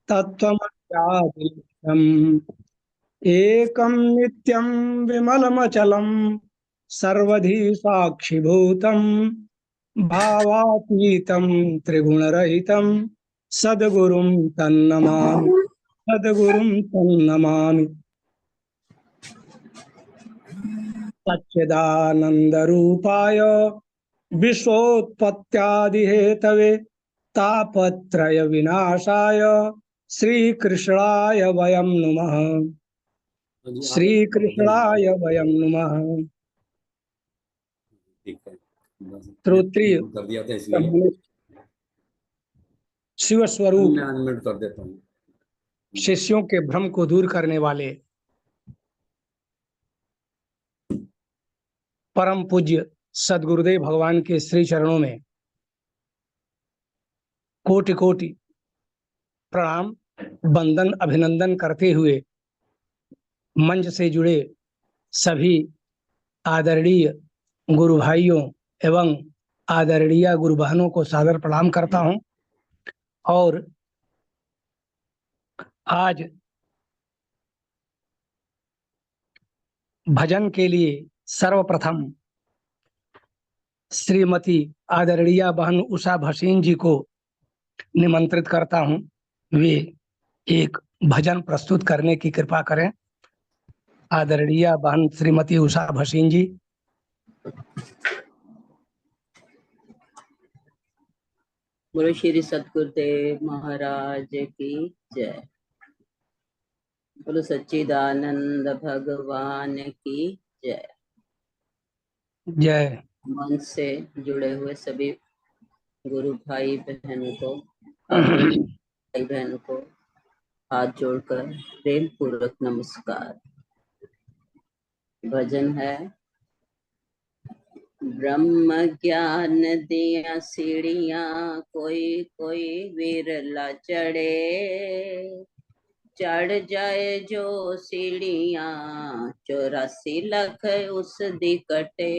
तत्त्वमध्यादिलक्ष्यम् एकं नित्यं विमलमचलं सर्वधी साक्षिभूतं भावातीतं त्रिगुणरहितं सद्गुरुं तन्नमामि सद्गुरुं तन्नमामि। सच्चिदानन्दरूपाय विश्वोत्पत्त्यादिहेतवे तापत्रय विनाशाय श्रीकृष्णाय वयं नुमः। श्रीकृष्णाय वयं नुमः। श्रोत्रिय कर दिया था इसलिए शिव स्वरूप मैं अनम्यूट कर देता हूँ। शिष्यों के भ्रम को दूर करने वाले परम पूज्य सद्गुरुदेव भगवान के श्री चरणों में कोटि कोटि प्रणाम वंदन अभिनंदन करते हुए मंच से जुड़े सभी आदरणीय गुरु भाइयों एवं आदरणीय गुरु बहनों को सादर प्रणाम करता हूं। और आज भजन के लिए सर्वप्रथम श्रीमती आदरणीय बहन उषा भसीन जी को निमंत्रित करता हूं। वे एक भजन प्रस्तुत करने की कृपा करें। आदरणीय बहन श्रीमती उषा भसीन जी। बोलो श्री सतगुरुदेव महाराज की जय। बोलो सच्चिदानंद भगवान की जय। जय। मन से जुड़े हुए सभी गुरु भाई बहन को, आदरणीय भाई बहन को हाथ जोड़कर प्रेम पूर्वक नमस्कार। भजन है ब्रह्म ज्ञान दिया सीढ़ियां कोई कोई विरला चढ़े, चढ़ जाए जो सीढ़ियां 84 लाख उस दी कटे।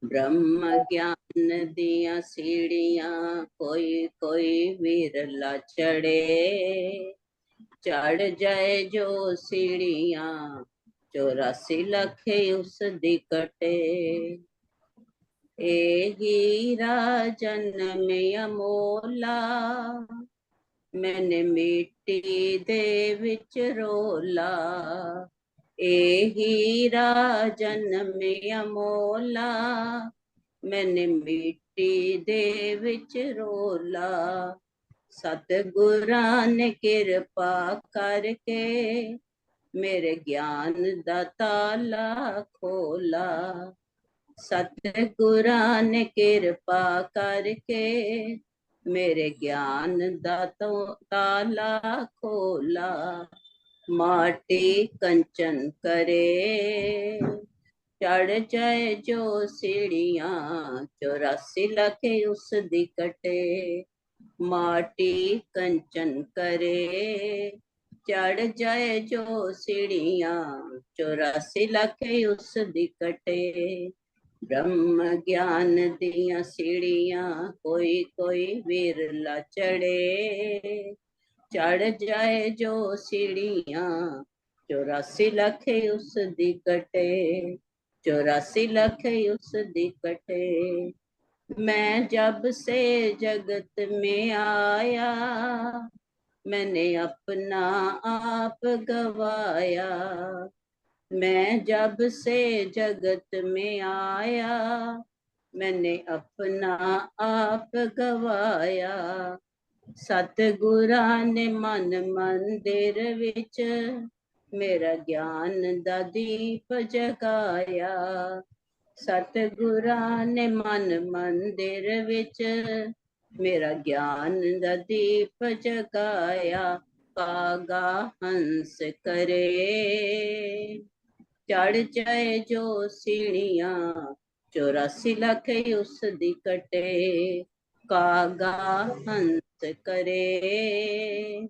ब्रह्म ज्ञान दिया सीढ़ियां कोई कोई विरला चढ़े, चढ़ जाए जो सीढ़ियां 84 लाख उस दी कटे। ए हीरा जन्म अमोला मैंने मिट्टी दे विच रोला। ए हीरा जन्म अमोला मैंने मिट्टी दे विच रोला। सतगुरां ने किरपा करके मेरे ज्ञान दा ताला खोला। सतगुरां ने किरपा करके मेरे ज्ञान दा ताला खोला। माटी कंचन करे चढ़ जाए जो सीढ़ियां 84 लाख उस दी कटे। माटी कंचन करे चढ़ जाए जो सीढ़ियां 84 लाख उस दी कटे। ब्रह्म ज्ञान दिया सीढ़ियां कोई कोई विरला चढ़े, चढ़ जाए जो सीढ़ियां 84 लाख उस दी कटे। 84 लाख उस दी कटे। मैं जब से जगत में आया मैंने अपना आप गवाया। मैं जब से जगत में आया मैंने अपना आप गवाया। सतगुरां ने मन मंदिर विच मेरा ज्ञान दा दीप जगाया। सतगुरां ने मन मंदिर विच मेरा ज्ञान दा दीप जगाया। कागा हंस करे चढ़ जाए जो सीढ़ियां 84 लाख उस दी कटे। कागा हंस करे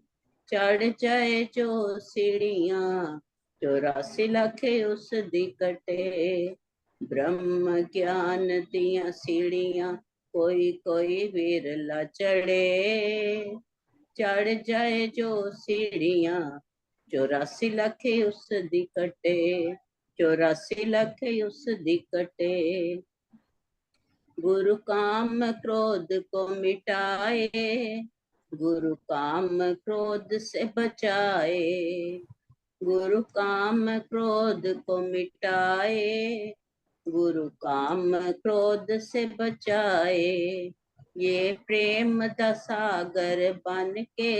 चढ़ जाए जो सीढ़ियां 84 लाख उस दी कटे। ब्रह्म ज्ञान दिया सीढ़ियां कोई कोई विरला चढ़े, चढ़ जाए जो सीढ़ियां 84 लख उस दी कटे, 84 लख उस दी कटे। गुरु काम क्रोध को मिटाए, गुरु काम क्रोध से बचाए, गुरु काम क्रोध को मिटाए, गुरु काम क्रोध से बचाए। ये प्रेम दा सागर बन के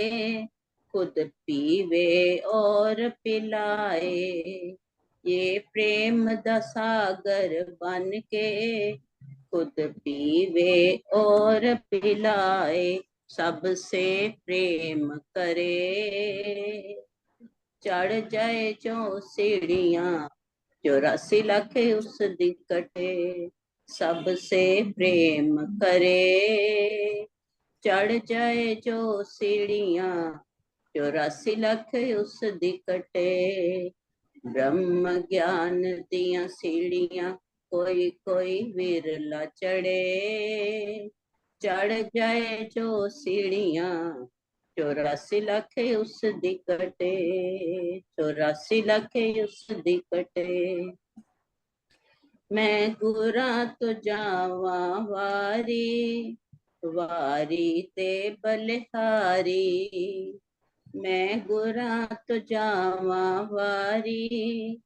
खुद पीवे और पिलाए, ये प्रेम दा सागर बन के खुद पीवे और पिलाए, सबसे प्रेम करे। चढ़ जाए जो सीढ़ियां 84 लख उस दी कटे, सबसे प्रेम करे। चढ़ जाए जो सीढ़ियां 84 लख उस दी कटे, ब्रह्म ज्ञान दियां सीढ़ियां कोई कोई विरला चढ़े। चढ़ जाए जो सीढ़ियां 84 लख उस दी कटे, 84 लख उस दी कटे। मैं गुरा तो जावा वारी, वारी ते बलिहारी, मैं गुरा तो जावा वारी,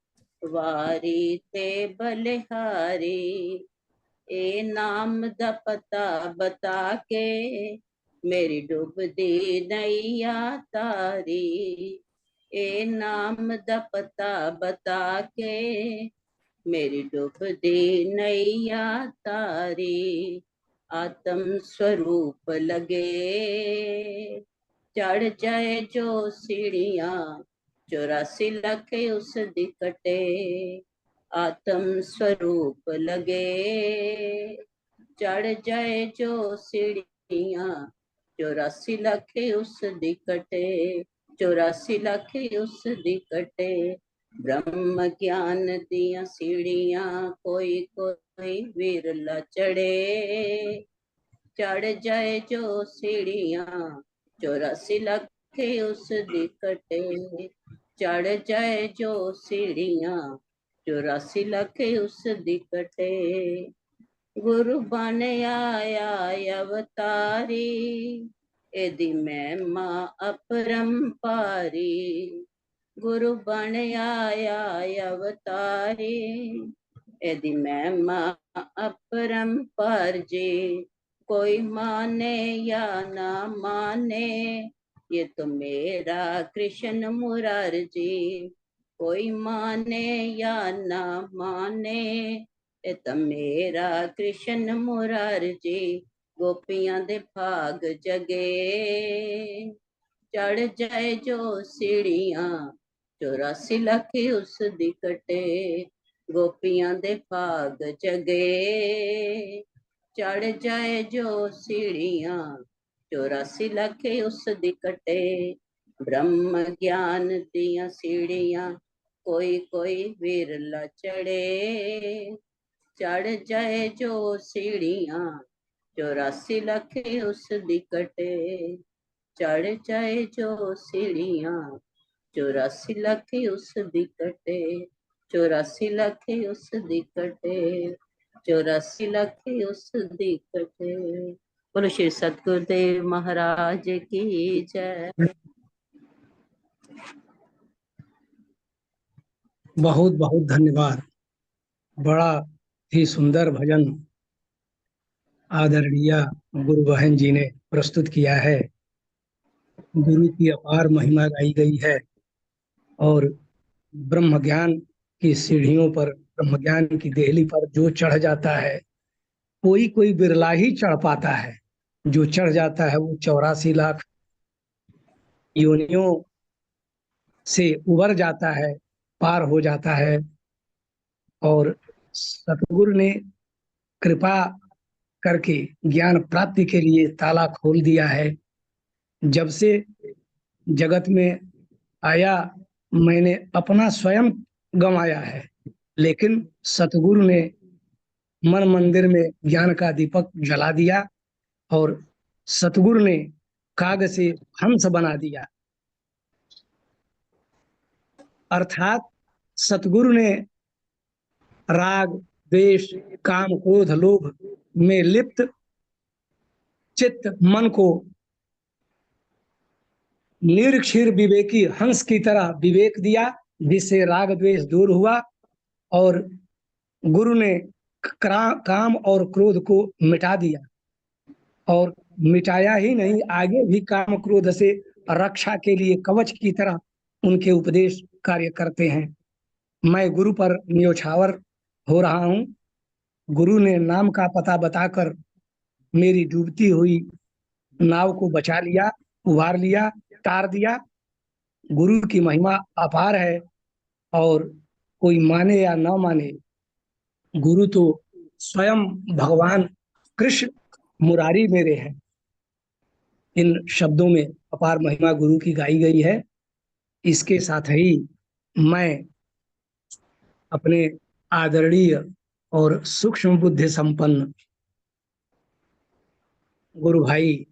वारी ते बलिहारी। ए नाम दा पता बता के मेरी डुबदी नैया तारी, ए नाम दा पता बता के मेरी डुबदी नैया तारी। आत्म स्वरूप लगे चढ़ जाए जो सीढ़ियां 84 लख उस दी कटे, आत्म स्वरूप लगे चढ़ जाए जो सीढ़ियां 84 लख उस दी कटे, 84 लख उस दी कटे। ब्रह्म ज्ञान दियां सीढ़ियां कोई कोई विरला चढ़े। चढ़ जाए जो सीढ़ियां 84 लख उस दी कटे, चढ़ जाए जो सीढ़ियां 84 लख उस दी कटे। गुरु बन आया अवतारी, एदी महिमा अपरंपारी। गुरु बन आया अवतारी, एदी महिमा अपरंपार जी। कोई माने या ना माने ये तो मेरा कृष्ण मुरारजी, कोई माने या ना माने ये तो मेरा कृष्ण मुरारजी। गोपियां दे भाग जगे चढ़ जाए जो सीढ़ियां 84 लख उस दी कटे, गोपियां दे भाग जगे चढ़ जाए जो सीढ़ियां 84 लख उस दी कटे। ब्रह्म ज्ञान दियां सीढ़ियां कोई कोई विरला चढ़े। चढ़ जाए जो सीढ़ियां 84 लख उस दी कटे, चढ़ जाए जो सीढ़ियां 84 लख उस दी कटे, 84 लख उस दी कटे, 84 लख उस दी कटे। बोलो श्री सतगुरुदेव महाराज की जय। बहुत बहुत धन्यवाद। बड़ा ही सुंदर भजन आदरणीय गुरु बहन जी ने प्रस्तुत किया है। गुरु की अपार महिमा गाई गई है और ब्रह्म ज्ञान की सीढ़ियों पर, ब्रह्म ज्ञान की देहली पर जो चढ़ जाता है, कोई कोई बिरला ही चढ़ पाता है। जो चढ़ जाता है वो 84 लाख योनियों से उबर जाता है, पार हो जाता है। और सतगुरु ने कृपा करके ज्ञान प्राप्ति के लिए ताला खोल दिया है। जब से जगत में आया मैंने अपना स्वयं गंवाया है, लेकिन सतगुरु ने मन मंदिर में ज्ञान का दीपक जला दिया और सतगुरु ने काग से हंस बना दिया। अर्थात सतगुरु ने राग, द्वेष, काम, क्रोध, लोभ में लिप्त चित्त मन को निरक्षीर विवेकी हंस की तरह विवेक दिया, जिससे राग द्वेष दूर हुआ और गुरु ने काम और क्रोध को मिटा दिया। और मिटाया ही नहीं, आगे भी काम क्रोध से रक्षा के लिए कवच की तरह उनके उपदेश कार्य करते हैं। मैं गुरु पर न्योछावर हो रहा हूँ। गुरु ने नाम का पता बताकर मेरी डूबती हुई नाव को बचा लिया, उबार लिया, तार दिया। गुरु की महिमा अपार है और कोई माने या ना माने, गुरु तो स्वयं भगवान कृष्ण मुरारी मेरे हैं। इन शब्दों में अपार महिमा गुरु की गाई गई है। इसके साथ ही मैं अपने आदरणीय और सूक्ष्म बुद्धि संपन्न गुरु भाई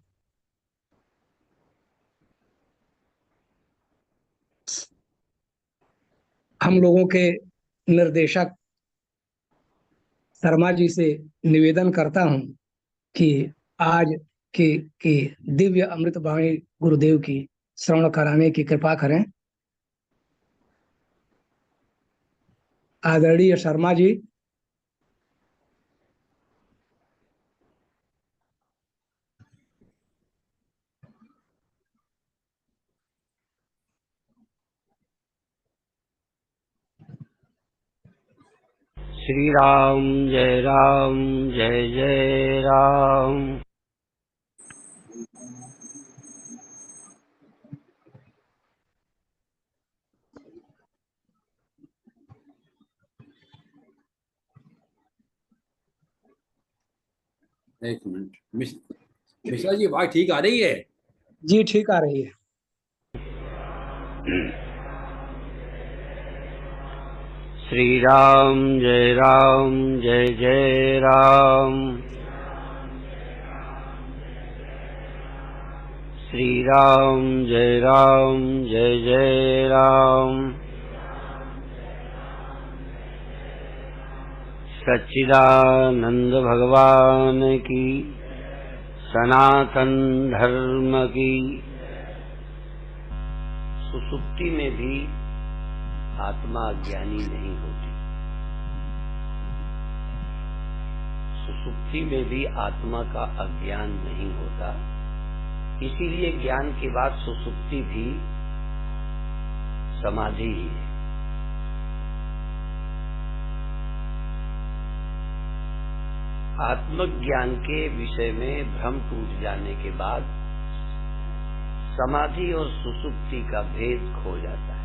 हम लोगों के निर्देशक शर्मा जी से निवेदन करता हूं कि आज के दिव्य अमृत वाणी गुरुदेव की श्रवण कराने की कृपा करें। आदरणीय शर्मा जी। श्री राम जय जय राम। एक मिनट, मिश्रा जी आवाज ठीक आ रही है? जी ठीक आ रही है। श्री राम जय जय राम। श्री राम जय जय राम। सच्चिदानंद भगवान की, सनातन धर्म की। सुसुप्ति में भी आत्मा अज्ञानी नहीं होती। सुसुप्ति में भी आत्मा का अज्ञान नहीं होता। इसीलिए ज्ञान के बाद सुसुप्ति भी समाधि ही है। आत्मज्ञान के विषय में भ्रम टूट जाने के बाद समाधि और सुसुप्ति का भेद खो जाता है।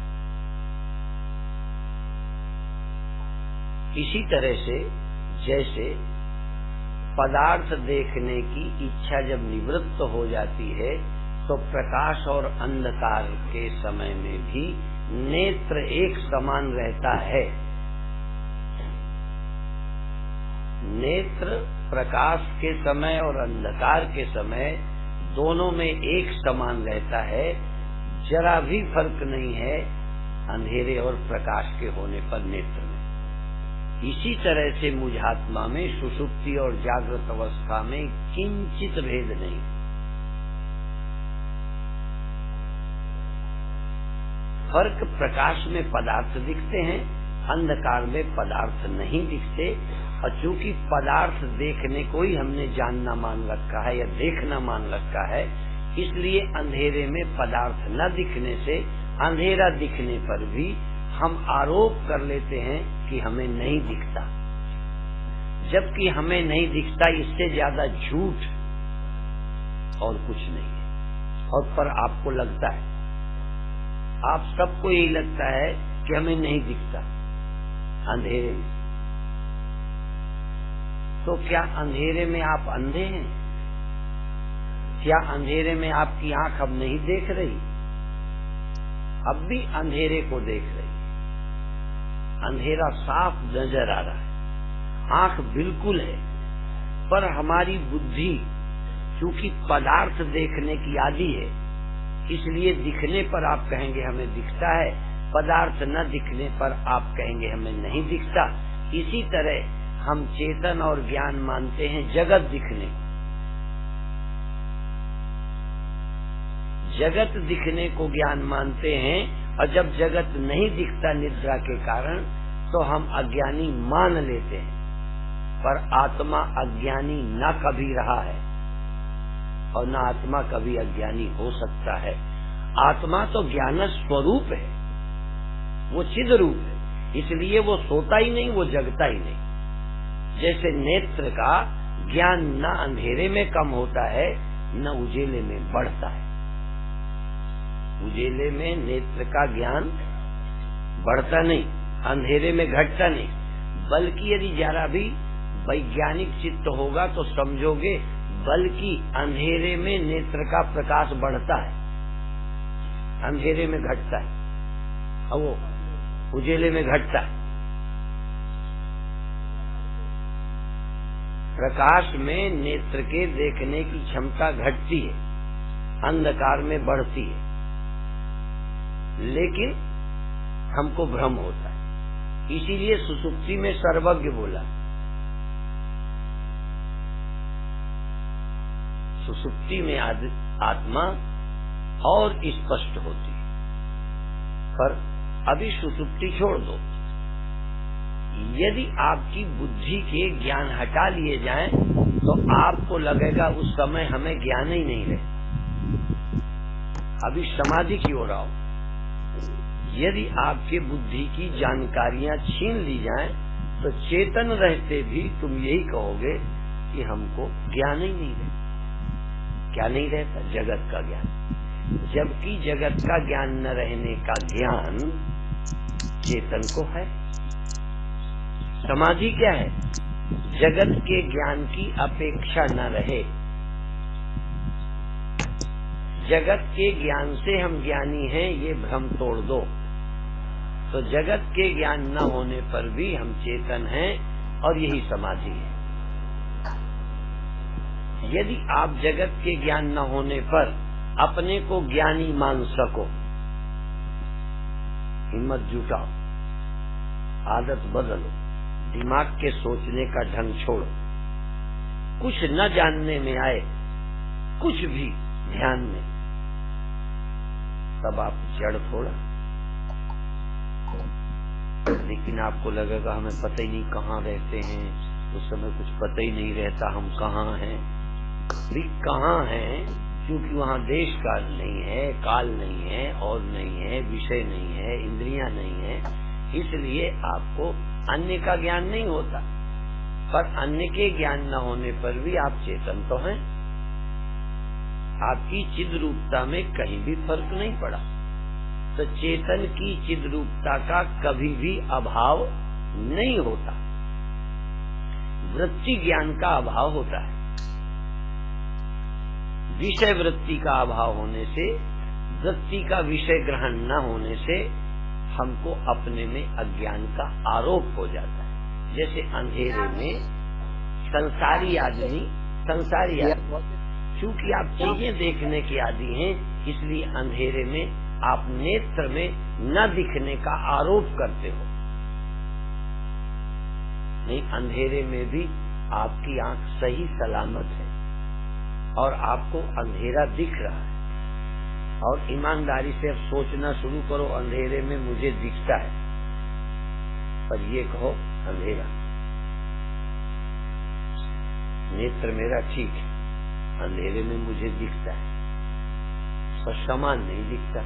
इसी तरह से जैसे पदार्थ देखने की इच्छा जब निवृत्त हो जाती है तो प्रकाश और अंधकार के समय में भी नेत्र एक समान रहता है। नेत्र प्रकाश के समय और अंधकार के समय दोनों में एक समान रहता है। जरा भी फर्क नहीं है अंधेरे और प्रकाश के होने पर नेत्र में। इसी तरह से मुझात्मा में सुषुप्ति और जागृत अवस्था में किंचित भेद नहीं। फर्क प्रकाश में पदार्थ दिखते हैं, अंधकार में पदार्थ नहीं दिखते। और चूंकि पदार्थ देखने को ही हमने जानना मान रखा है या देखना मान रखा है, इसलिए अंधेरे में पदार्थ न दिखने से अंधेरा दिखने पर भी हम आरोप कर लेते हैं कि हमें नहीं दिखता, जबकि हमें नहीं दिखता इससे ज्यादा झूठ और कुछ नहीं है। और पर आपको लगता है, आप सबको यही लगता है कि हमें नहीं दिखता अंधेरे में। तो क्या अंधेरे में आप अंधे हैं? क्या अंधेरे में आपकी आंख अब नहीं देख रही? अब भी अंधेरे को देख रही। अंधेरा साफ नजर आ रहा है, आंख बिल्कुल है, पर हमारी बुद्धि चूंकि पदार्थ देखने की आदि है, इसलिए दिखने पर आप कहेंगे हमें दिखता है, पदार्थ न दिखने पर आप कहेंगे हमें नहीं दिखता। इसी तरह हम चेतन और ज्ञान मानते हैं जगत दिखने, जगत दिखने को ज्ञान मानते हैं, और जब जगत नहीं दिखता निद्रा के कारण तो हम अज्ञानी मान लेते हैं, पर आत्मा अज्ञानी न कभी रहा है और न आत्मा कभी अज्ञानी हो सकता है। आत्मा तो ज्ञान स्वरूप है, वो चिद रूप है, इसलिए वो सोता ही नहीं, वो जगता ही नहीं। जैसे नेत्र का ज्ञान न अंधेरे में कम होता है न उजेले में बढ़ता है। उजेले में नेत्र का ज्ञान बढ़ता नहीं, अंधेरे में घटता नहीं, बल्कि यदि जरा भी वैज्ञानिक चित्त होगा तो समझोगे बल्कि अंधेरे में नेत्र का प्रकाश बढ़ता है, अंधेरे में घटता है और वो उजेले में घटता है। प्रकाश में नेत्र के देखने की क्षमता घटती है, अंधकार में बढ़ती है, लेकिन हमको भ्रम होता है। इसीलिए सुसुप्ति में सर्वज्ञ बोला। सुसुप्ति में आत्मा और स्पष्ट होती है, पर अभी सुसुप्ति छोड़ दो। यदि आपकी बुद्धि के ज्ञान हटा लिए जाएं तो आपको लगेगा उस समय हमें ज्ञान ही नहीं रहे, अभी समाधि की ओर आओ। यदि आपके बुद्धि की जानकारियां छीन ली जाएं तो चेतन रहते भी तुम यही कहोगे कि हमको ज्ञान ही नहीं रहता। क्या नहीं रहता? जगत का ज्ञान। जबकि जगत का ज्ञान न रहने का ज्ञान चेतन को है। समाधि क्या है? जगत के ज्ञान की अपेक्षा न रहे। जगत के ज्ञान से हम ज्ञानी हैं ये भ्रम तोड़ दो, तो जगत के ज्ञान न होने पर भी हम चेतन हैं और यही समाधि है। यदि आप जगत के ज्ञान न होने पर अपने को ज्ञानी मान सको, हिम्मत जुटाओ, आदत बदलो, दिमाग के सोचने का ढंग छोड़ो, कुछ न जानने में आए, कुछ भी ध्यान में, तब आप जड़ थोड़ा। लेकिन आपको लगेगा हमें पता ही नहीं कहाँ रहते हैं, उस समय कुछ पता ही नहीं रहता हम कहाँ हैं। भी कहाँ हैं? क्योंकि वहाँ देश काल नहीं है, काल नहीं है, और नहीं है, विषय नहीं है, इंद्रियां नहीं है, इसलिए आपको अन्य का ज्ञान नहीं होता। पर अन्य के ज्ञान न होने पर भी आप चेतन तो हैं। आपकी चिद रूपता में कहीं भी फर्क नहीं पड़ा। तो चेतन की चिद रूपता का कभी भी अभाव नहीं होता, वृत्ति ज्ञान का अभाव होता है। विषय वृत्ति का अभाव होने से, वृत्ति का विषय ग्रहण न होने से हमको अपने में अज्ञान का आरोप हो जाता है। जैसे अंधेरे में संसारी आदमी, चूंकि आप चीजें देखने के आदी हैं, इसलिए अंधेरे में आप नेत्र में न दिखने का आरोप करते हो। नहीं, अंधेरे में भी आपकी आंख सही सलामत है और आपको अंधेरा दिख रहा है। और ईमानदारी से अब सोचना शुरू करो, अंधेरे में मुझे दिखता है, पर ये कहो अंधेरा, नेत्र मेरा ठीक है, अंधेरे में मुझे दिखता है, पर समान नहीं दिखता,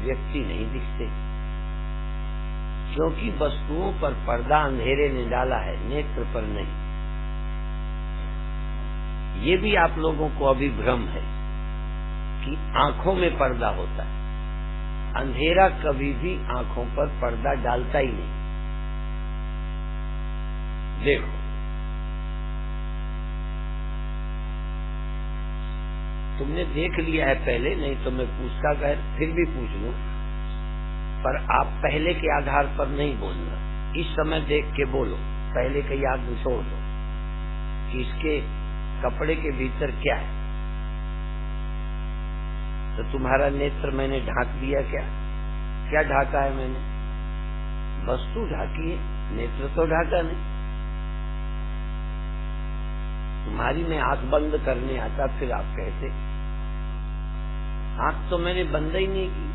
व्यक्ति नहीं दिखते, क्योंकि वस्तुओं पर पर्दा अंधेरे ने डाला है, नेत्र पर नहीं। ये भी आप लोगों को अभी भ्रम है कि आंखों में पर्दा होता है। अंधेरा कभी भी आंखों पर पर्दा डालता ही नहीं। देखो, तुमने देख लिया है पहले, नहीं तो मैं पूछता कर फिर भी पूछ लूं, पर आप पहले के आधार पर नहीं बोलना। इस समय देख के बोलो, पहले का याद छोड़ दो कि इसके कपड़े के भीतर क्या है। तो तुम्हारा नेत्र मैंने ढांक दिया क्या? क्या ढाका है मैंने? वस्तु ढाकी है, नेत्र तो ढाका नहीं। तुम्हारी मैं आंख बंद करने आता, फिर आप कहते आंख तो मैंने बंद ही नहीं की,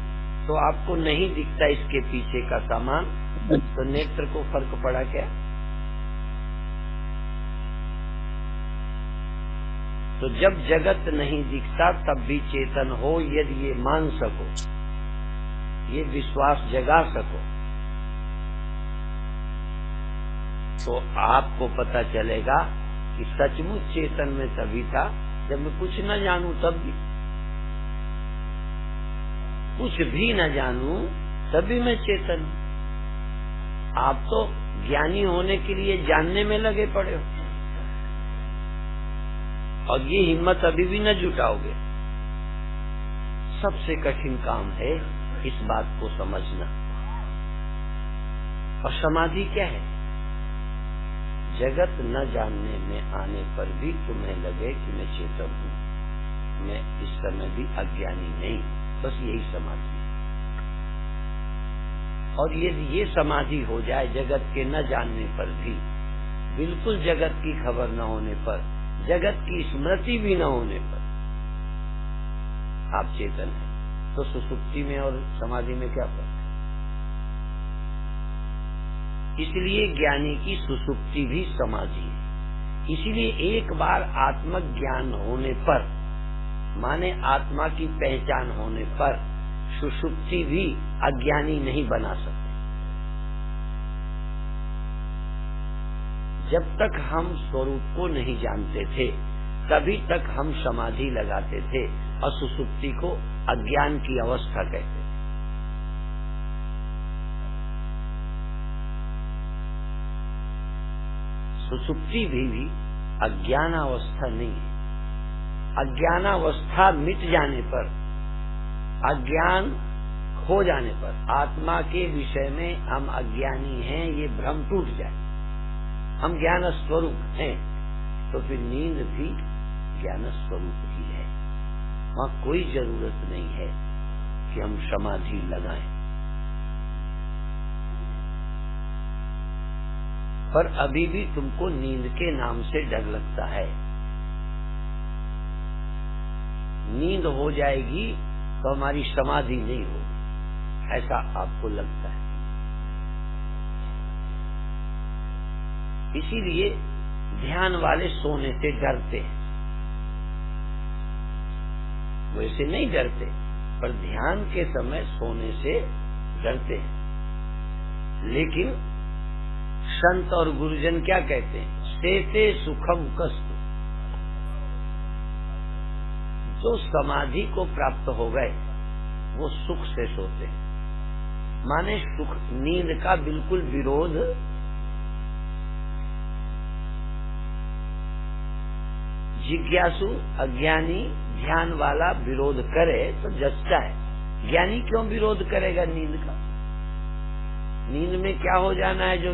तो आपको नहीं दिखता इसके पीछे का सामान, तो नेत्र को फर्क पड़ा क्या? तो जब जगत नहीं दिखता तब भी चेतन हो, यदि ये मान सको, ये विश्वास जगा सको, तो आपको पता चलेगा कि सचमुच चेतन में तभी था जब मैं कुछ न जानूं, तब भी कुछ भी न जानूं तभी मैं चेतन हूं। आप तो ज्ञानी होने के लिए जानने में लगे पड़े हो, और ये हिम्मत अभी भी न जुटाओगे। सबसे कठिन काम है इस बात को समझना। और समाधि क्या है? जगत न जानने में आने पर भी तुम्हें लगे कि मैं चेतन हूँ, मैं इस समय भी अज्ञानी नहीं, बस यही समाधि है। और यदि ये समाधि हो जाए जगत के न जानने पर भी, बिल्कुल जगत की खबर न होने पर, जगत की स्मृति भी न होने पर आप चेतन हैं, तो सुसुप्ति में और समाधि में क्या फर्क है? इसलिए ज्ञानी की सुसुप्ति भी समाधि है। इसीलिए एक बार आत्मक ज्ञान होने पर, माने आत्मा की पहचान होने पर, सुसुप्ति भी अज्ञानी नहीं बना सकते। जब तक हम स्वरूप को नहीं जानते थे तभी तक हम समाधि लगाते थे और सुसुप्ति को अज्ञान की अवस्था कहते थे। सुसुप्ति भी अज्ञान अवस्था नहीं है। अज्ञान अवस्था मिट जाने पर, अज्ञान खो जाने पर, आत्मा के विषय में हम अज्ञानी हैं ये भ्रम टूट जाए, हम ज्ञान स्वरूप हैं, तो फिर नींद भी ज्ञान स्वरूप ही है। वहाँ कोई जरूरत नहीं है कि हम समाधि लगाएं। पर अभी भी तुमको नींद के नाम से डर लगता है। नींद हो जाएगी तो हमारी समाधि नहीं होगी, ऐसा आपको लगता है। इसीलिए ध्यान वाले सोने से डरते हैं। वैसे नहीं डरते, पर ध्यान के समय सोने से डरते हैं। लेकिन संत और गुरुजन क्या कहते हैं? सेते सुखम कस्तु। जो समाधि को प्राप्त हो गए वो सुख से सोते हैं। माने सुख, नींद का बिल्कुल विरोध जिज्ञासु अज्ञानी ध्यान वाला विरोध करे तो जचता है। ज्ञानी क्यों विरोध करेगा नींद का? नींद में क्या हो जाना है जो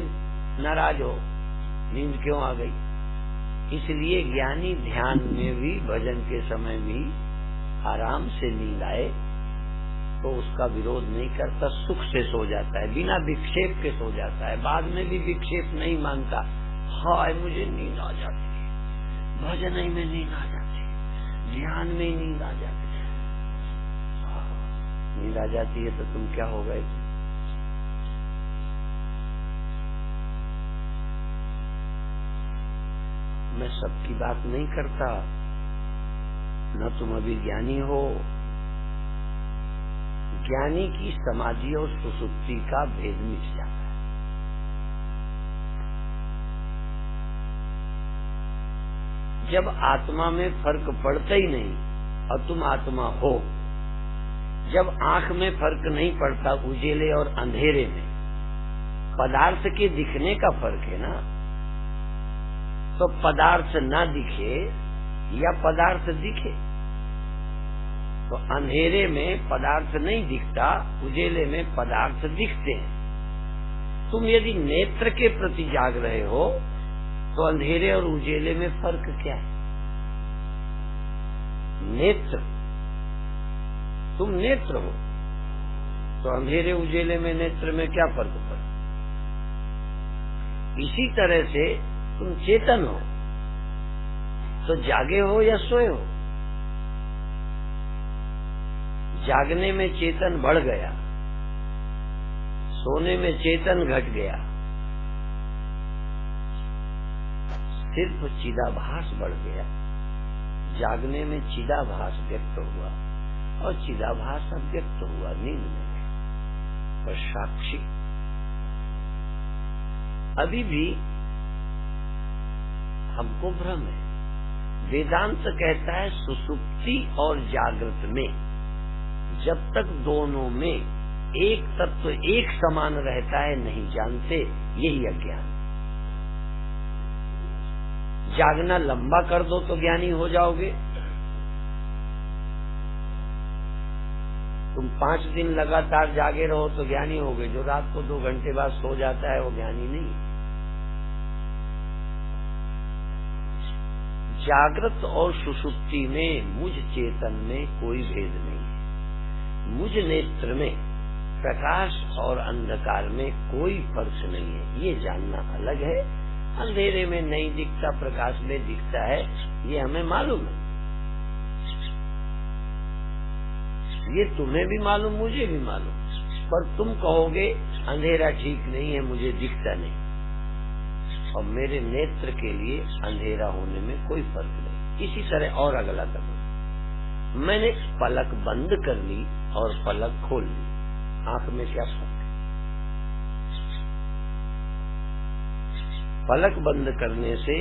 नाराज हो? नींद क्यों आ गई? इसलिए ज्ञानी ध्यान में भी, भजन के समय भी आराम से नींद आए तो उसका विरोध नहीं करता, सुख से सो जाता है, बिना विक्षेप के सो जाता है। बाद में भी विक्षेप नहीं मानता, हाय मुझे नींद आ जाती है, भजन ही में नींद आ जाती है, ध्यान में ही नींद आ जाती है। नींद आ जाती है तो तुम क्या हो गए? मैं सबकी बात नहीं करता, न तुम अभी ज्ञानी हो। ज्ञानी की समाधि और सुसुप्ति का भेद मिट जाता है। जब आत्मा में फर्क पड़ता ही नहीं और तुम आत्मा हो, जब आंख में फर्क नहीं पड़ता उजेले और अंधेरे में, पदार्थ के दिखने का फर्क है ना, तो पदार्थ ना दिखे या पदार्थ दिखे, तो अंधेरे में पदार्थ नहीं दिखता, उजेले में पदार्थ दिखते हैं। तुम यदि नेत्र के प्रति जाग रहे हो तो अंधेरे और उजेले में फर्क क्या है? नेत्र तुम नेत्र हो, तो अंधेरे उजेले में नेत्र में क्या फर्क पड़ा? इसी तरह से तुम चेतन हो, तो जागे हो या सोए हो? जागने में चेतन बढ़ गया, सोने में चेतन घट गया। सिर्फ चिदाभास बढ़ गया। जागने में चिदाभास व्यक्त हुआ और चिदाभास अव्यक्त हुआ, नींद में गया। और साक्षी अभी भी हमको भ्रम है। वेदांत कहता है सुसुप्ति और जागृत में जब तक दोनों में एक तत्व एक समान रहता है नहीं जानते, यही अज्ञान। जागना लंबा कर दो तो ज्ञानी हो जाओगे। तुम 5 दिन लगातार जागे रहो तो ज्ञानी होगे। जो रात को 2 घंटे बाद सो जाता है वो ज्ञानी नहीं। जागृत और सुषुप्ति में मुझ चेतन में कोई भेद नहीं है। मुझ नेत्र में प्रकाश और अंधकार में कोई फर्क नहीं है, ये जानना अलग है। अंधेरे में नहीं दिखता, प्रकाश में दिखता है, ये हमें मालूम है। ये तुम्हें भी मालूम, मुझे भी मालूम। पर तुम कहोगे अंधेरा ठीक नहीं है, मुझे दिखता नहीं। और मेरे नेत्र के लिए अंधेरा होने में कोई फर्क नहीं। इसी तरह और अगला कदम, मैंने पलक बंद कर ली और पलक खोल ली, आंख में क्या फर्क है? पलक बंद करने से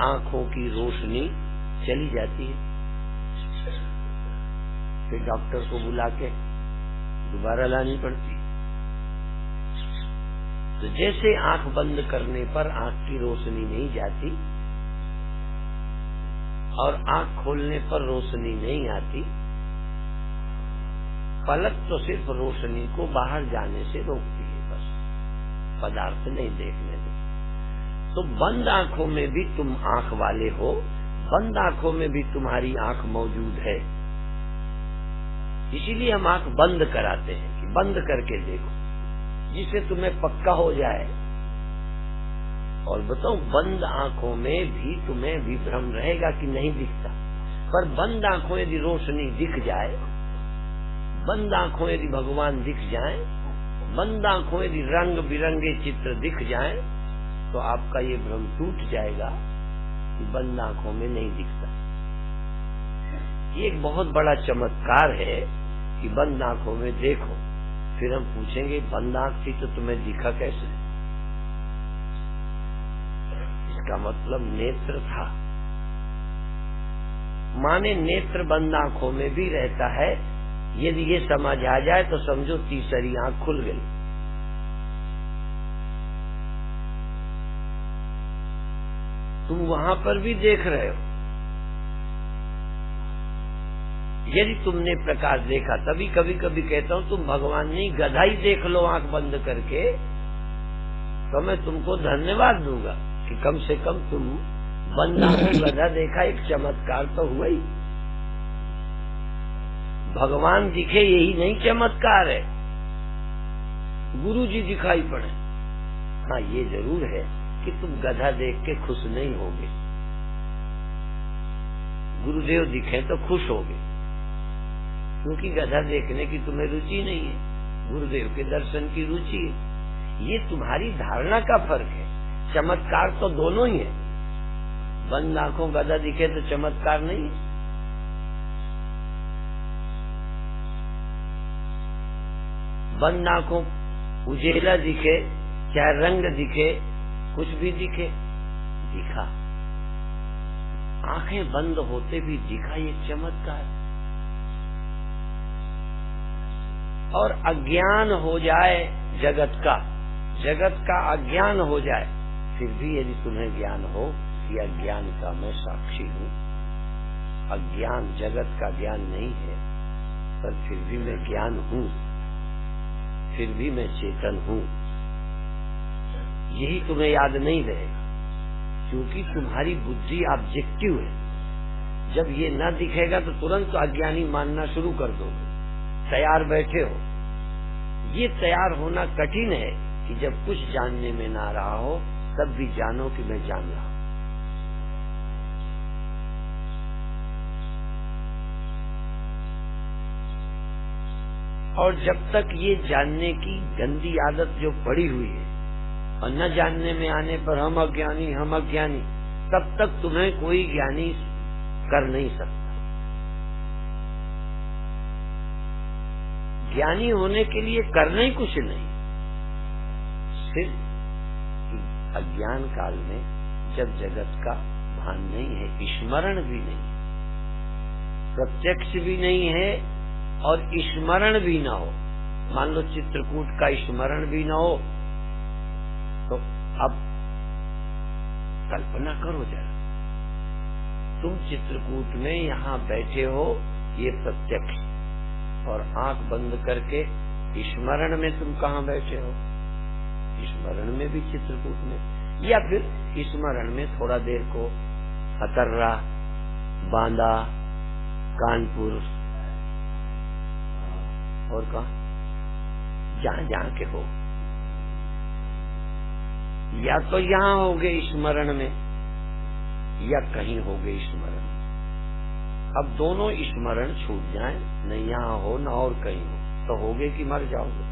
आंखों की रोशनी चली जाती है, फिर डॉक्टर को बुला के दोबारा लानी पड़ती है। तो जैसे आंख बंद करने पर आंख की रोशनी नहीं जाती और आंख खोलने पर रोशनी नहीं आती, पलक तो सिर्फ रोशनी को बाहर जाने से रोकती है, बस पदार्थ नहीं देखने देती। तो बंद आंखों में भी तुम आंख वाले हो, बंद आंखों में भी तुम्हारी आंख मौजूद है। इसीलिए हम आंख बंद कराते हैं कि बंद करके देखो, जिससे तुम्हें पक्का हो जाए। और बताओ, बंद आंखों में भी तुम्हें भी भ्रम रहेगा कि नहीं दिखता, पर बंद आंखों यदि रोशनी दिख जाए, बंद आंखों यदि भगवान दिख जाए, बंद आंखों यदि रंग बिरंगे चित्र दिख जाए, तो आपका ये भ्रम टूट जाएगा कि बंद आंखों में नहीं दिखता। ये एक बहुत बड़ा चमत्कार है कि बंद आंखों में देखो। फिर हम पूछेंगे बंद आंख थी तो तुम्हें दिखा कैसे? इसका मतलब नेत्र था। माने नेत्र बंद आंखों में भी रहता है। यदि ये समझ आ जाए तो समझो तीसरी आंख खुल गई। तुम वहां पर भी देख रहे हो। यदि तुमने प्रकाश देखा, तभी कभी कभी कहता हूं तुम भगवान नहीं गधा ही देख लो आंख बंद करके, तो मैं तुमको धन्यवाद दूंगा कि कम से कम तुम बंद आंखों गधा देखा, एक चमत्कार तो हुआ ही। भगवान दिखे यही नहीं चमत्कार है, गुरु जी दिखाई पड़े। हाँ, ये जरूर है कि तुम गधा देख के खुश नहीं होगे, गुरुदेव दिखे तो खुश होगे, क्योंकि गधा देखने की तुम्हें रुचि नहीं है, गुरुदेव के दर्शन की रुचि है। ये तुम्हारी धारणा का फर्क है। चमत्कार तो दोनों ही है। बंद आंखों गधा दिखे तो चमत्कार नहीं है। बंद आंखों उजेला दिखे, चाहे रंग दिखे, कुछ भी दिखे, दिखा। आंखें बंद होते भी दिखा, ये चमत्कार। और अज्ञान हो जाए जगत का अज्ञान हो जाए, फिर भी यदि तुम्हें ज्ञान हो कि अज्ञान का मैं साक्षी हूँ, अज्ञान जगत का ज्ञान नहीं है, पर फिर भी मैं ज्ञान हूँ, फिर भी मैं चेतन हूँ, यही तुम्हें याद नहीं रहेगा, क्योंकि तुम्हारी बुद्धि ऑब्जेक्टिव है। जब ये न दिखेगा तो तुरंत अज्ञानी मानना शुरू कर दोगे। तैयार बैठे हो। ये तैयार होना कठिन है कि जब कुछ जानने में ना रहा हो तब भी जानो कि मैं जान रहा हूं। और जब तक ये जानने की गंदी आदत जो पड़ी हुई है और न जानने में आने पर हम अज्ञानी, तब तक तुम्हें कोई ज्ञानी कर नहीं सकता। ज्ञानी होने के लिए करना ही कुछ नहीं, सिर्फ अज्ञान काल में जब जगत का भान नहीं है, स्मरण भी नहीं, प्रत्यक्ष भी नहीं है और स्मरण भी ना हो। मान लो चित्रकूट का स्मरण भी ना हो तो अब कल्पना करो जरा, तुम चित्रकूट में यहाँ बैठे हो, ये प्रत्यक्ष, और आंख बंद करके स्मरण में तुम कहाँ बैठे हो? स्मरण में भी चित्रकूट में, या फिर स्मरण में थोड़ा देर को अतर्रा, बांदा, कानपुर और कहा जहां जहां के हो, या तो यहाँ होगे स्मरण में या कहीं होगे स्मरण। अब दोनों स्मरण छूट जाए, न यहाँ हो न और कहीं हो, तो होगे कि मर जाओगे?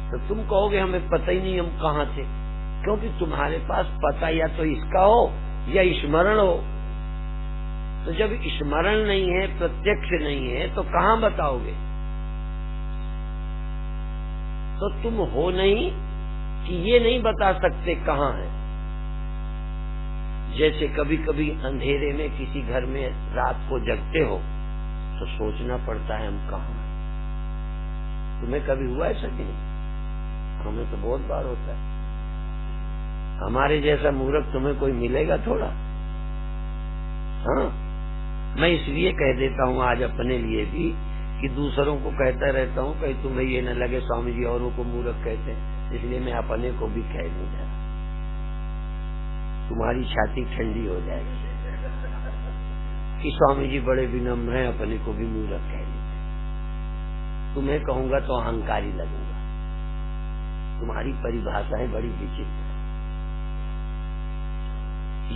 तो तुम कहोगे हमें पता ही नहीं हम कहाँ थे, क्योंकि तुम्हारे पास पता या तो इसका हो या स्मरण हो। तो जब स्मरण नहीं है, प्रत्यक्ष नहीं है, तो कहाँ बताओगे? तो तुम हो नहीं कि ये नहीं बता सकते कहाँ है। जैसे कभी कभी अंधेरे में किसी घर में रात को जगते हो तो सोचना पड़ता है हम कहाँ हैं। तुम्हें कभी हुआ ऐसा कि नहीं? हमें तो बहुत बार होता है। हमारे जैसा मूर्ख तुम्हें कोई मिलेगा थोड़ा? हाँ, मैं इसलिए कह देता हूँ आज अपने लिए भी कि दूसरों को कहता रहता हूँ, कहीं तुम्हें ये न लगे स्वामी जी औरों को मूर्ख कहते हैं, इसलिए मैं अपने को भी कह नहीं जा रहा। तुम्हारी छाती ठंडी हो जाएगी कि स्वामी जी बड़े विनम्र हैं, अपने को भी मूर्ख कह देते। तुम्हें कहूंगा तो अहंकारी लगूंगा। तुम्हारी परिभाषाएं बड़ी विचित्र।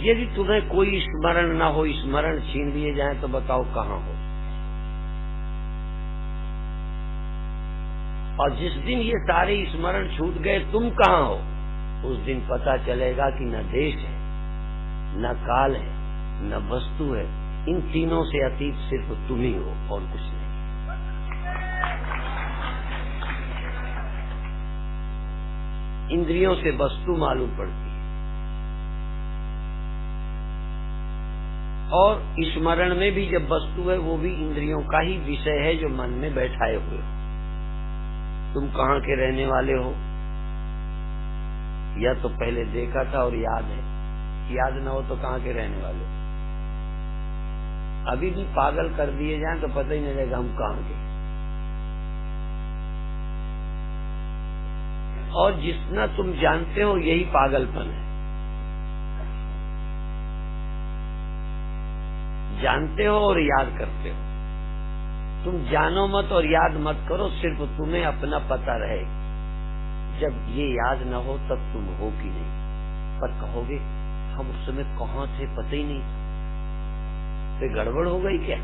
यदि तुम्हें कोई स्मरण ना हो, स्मरण छीन लिए जाए तो बताओ कहाँ हो? और जिस दिन ये सारे स्मरण छूट गए, तुम कहाँ हो? उस दिन पता चलेगा कि न देश है, न काल है, न वस्तु है, इन तीनों से अतीत सिर्फ तुम ही हो और कुछ नहीं। इंद्रियों से वस्तु मालूम पड़ती है और स्मरण में भी जब वस्तु है वो भी इंद्रियों का ही विषय है जो मन में बैठाए हुए हो। तुम कहाँ के रहने वाले हो? या तो पहले देखा था और याद है, याद ना हो तो कहाँ के रहने वाले हो? अभी भी पागल कर दिए जाएं तो पता ही नहीं लगेगा हम कहाँ के। और जितना तुम जानते हो यही पागलपन है। जानते हो और याद करते हो। तुम जानो मत और याद मत करो, सिर्फ तुम्हें अपना पता रहे। जब ये याद न हो तब तुम हो कि नहीं। पर कहोगे हम उस समय कहाँ थे, पता ही नहीं, तो गड़बड़ हो गई क्या?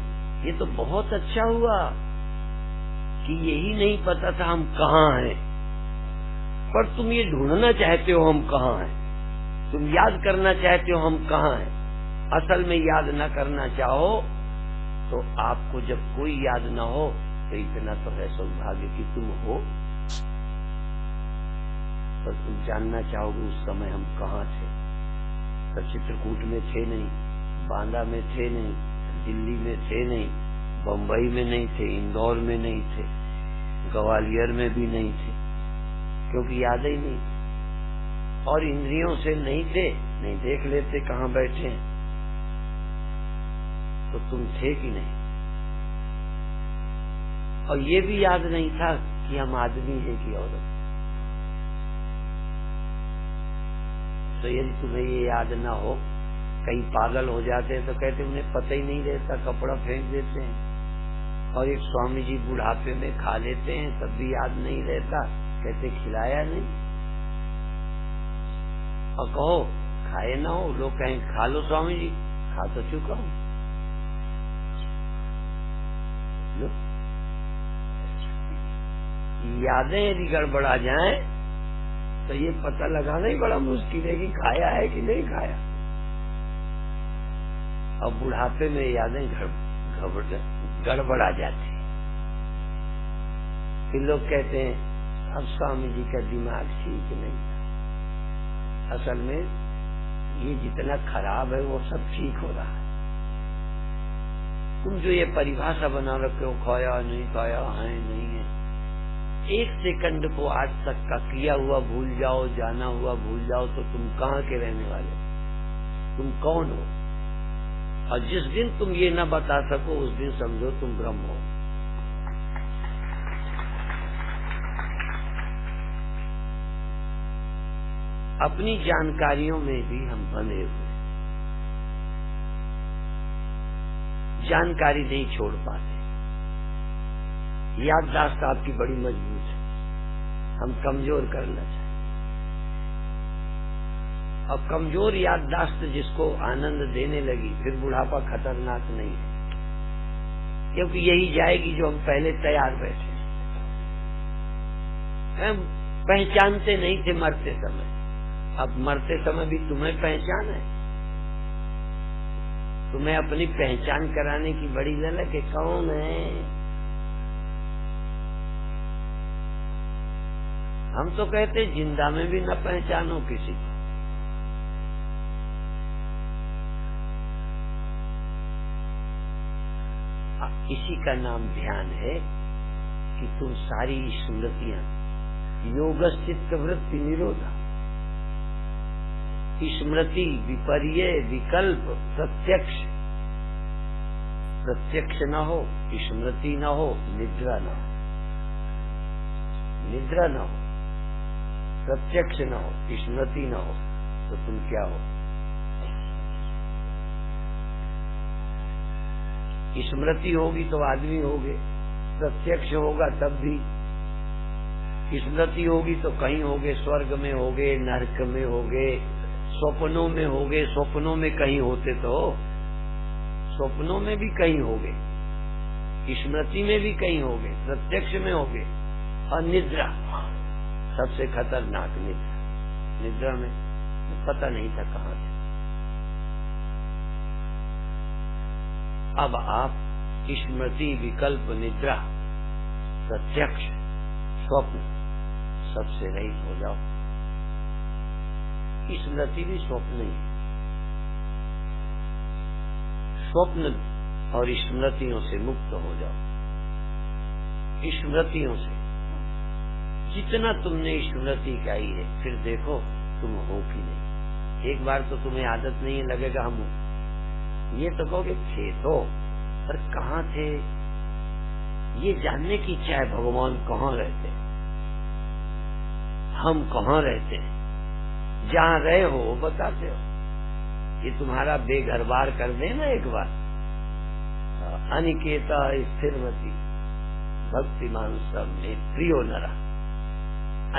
ये तो बहुत अच्छा हुआ कि यही नहीं पता था हम कहाँ हैं। पर तुम ये ढूंढना चाहते हो हम कहाँ हैं, तुम याद करना चाहते हो हम कहाँ हैं। असल में याद न करना चाहो तो आपको जब कोई याद न हो तो इतना तो है सौभाग्य कि तुम हो। पर तुम जानना चाहोगे उस समय हम कहाँ थे। तो चित्रकूट में थे नहीं, बांदा में थे नहीं, दिल्ली में थे नहीं, बम्बई में नहीं थे, इंदौर में नहीं थे, ग्वालियर में भी नहीं थे, क्योंकि याद ही नहीं। और इंद्रियों से नहीं थे, नहीं देख लेते कहाँ बैठे हैं। तो तुम थे कि नहीं? और ये भी याद नहीं था कि हम आदमी हैं कि औरत। तो यदि तुम्हें ये याद ना हो कहीं पागल हो जाते हैं तो कहते उन्हें पता ही नहीं रहता, कपड़ा फेंक देते हैं। और एक स्वामी जी बुढ़ापे में खा लेते हैं तब भी याद नहीं रहता, कहते खिलाया नहीं। और कहो खाए ना हो, लोग कहें खा लो स्वामी जी, खा तो चुका हूं। यादें यदि गड़बड़ा जाए तो ये पता लगाना ही बड़ा मुश्किल है कि खाया है कि नहीं खाया। और बुढ़ापे में यादें गड़बड़ा जाती। फिर लोग कहते हैं अब स्वामी जी का दिमाग ठीक नहीं था। असल में ये जितना खराब है वो सब ठीक हो रहा है। तुम जो ये परिभाषा बना रखे हो खाया नहीं खाया है नहीं है, एक सेकंड को आज तक का किया हुआ भूल जाओ, जाना हुआ भूल जाओ तो तुम कहाँ के रहने वाले, तुम कौन हो। और जिस दिन तुम ये न बता सको उस दिन समझो तुम ब्रह्म हो। अपनी जानकारियों में भी हम बंधे हुए, जानकारी नहीं छोड़ पाते। याददाश्त आपकी बड़ी मजबूत है, हम कमजोर करना चाहिए। अब कमजोर याददाश्त जिसको आनंद देने लगी फिर बुढ़ापा खतरनाक नहीं है, क्योंकि यही जाएगी जो हम पहले तैयार बैठे। हम पहचानते नहीं थे मरते समय, अब मरते समय भी तुम्हें पहचान है। तुम्हें अपनी पहचान कराने की बड़ी ललक है, कौन है। हम तो कहते जिंदा में भी न पहचानो किसी को। इसी का नाम ध्यान है कि तुम सारी स्मृतियां योगस्थित वृत्ति निरोधा, स्मृति विपर्य विकल्प प्रत्यक्ष, प्रत्यक्ष न हो स्मृति न हो निद्रा न हो, निद्रा न हो प्रत्यक्ष न हो स्मृति न हो तो तुम क्या हो। स्मृति होगी तो आदमी होगे, प्रत्यक्ष होगा तब भी, स्मृति होगी तो कहीं होगे, स्वर्ग में होगे, नरक में होगे, स्वप्नों में होगे, स्वप्नों में कहीं होते तो स्वप्नों में भी कहीं होगे, स्मृति में भी कहीं होगे, प्रत्यक्ष में होगे। और निद्रा सबसे खतरनाक, निद्रा, निद्रा में पता नहीं था कहाँ थे। अब आप स्मृति विकल्प निद्रा प्रत्यक्ष स्वप्न सबसे रहित हो जाओ। स्मृति भी स्वप्न ही, स्वप्न और स्मृतियों से मुक्त हो जाओ। स्मृतियों से जितना तुमने स्मृति गाई है फिर देखो तुम हो कि नहीं। एक बार तो तुम्हें आदत नहीं लगेगा हम ये तो कहोगे थे तो, पर कहाँ थे ये जानने की इच्छा है। भगवान कहाँ रहते, हम कहाँ रहते हैं, जहाँ रहे हो बताते हो। ये तुम्हारा बेघरबार कर देना एक बार। अनिकेता स्थिरमती भक्तिमान सब में प्रियो नरा,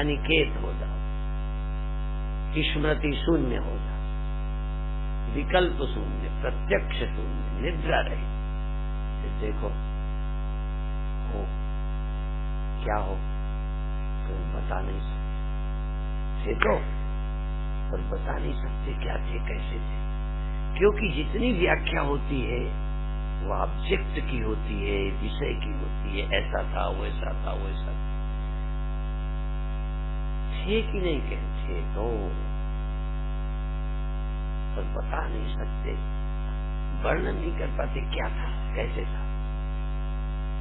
अनिकेत हो जाओ, स्मृति शून्य हो जाओ, विकल्प शून्य, प्रत्यक्ष शून्य, निद्रा रही। देखो हो क्या हो तो बता नहीं सकते थे तो, पर बता नहीं सकते क्या थे कैसे थे, क्योंकि जितनी व्याख्या होती है वो ऑब्जेक्ट की होती है, विषय की होती है। ऐसा था वैसा था वैसा थे कि नहीं कहते तो, पर बता नहीं सकते, वर्णन नहीं कर पाते क्या था कैसे था।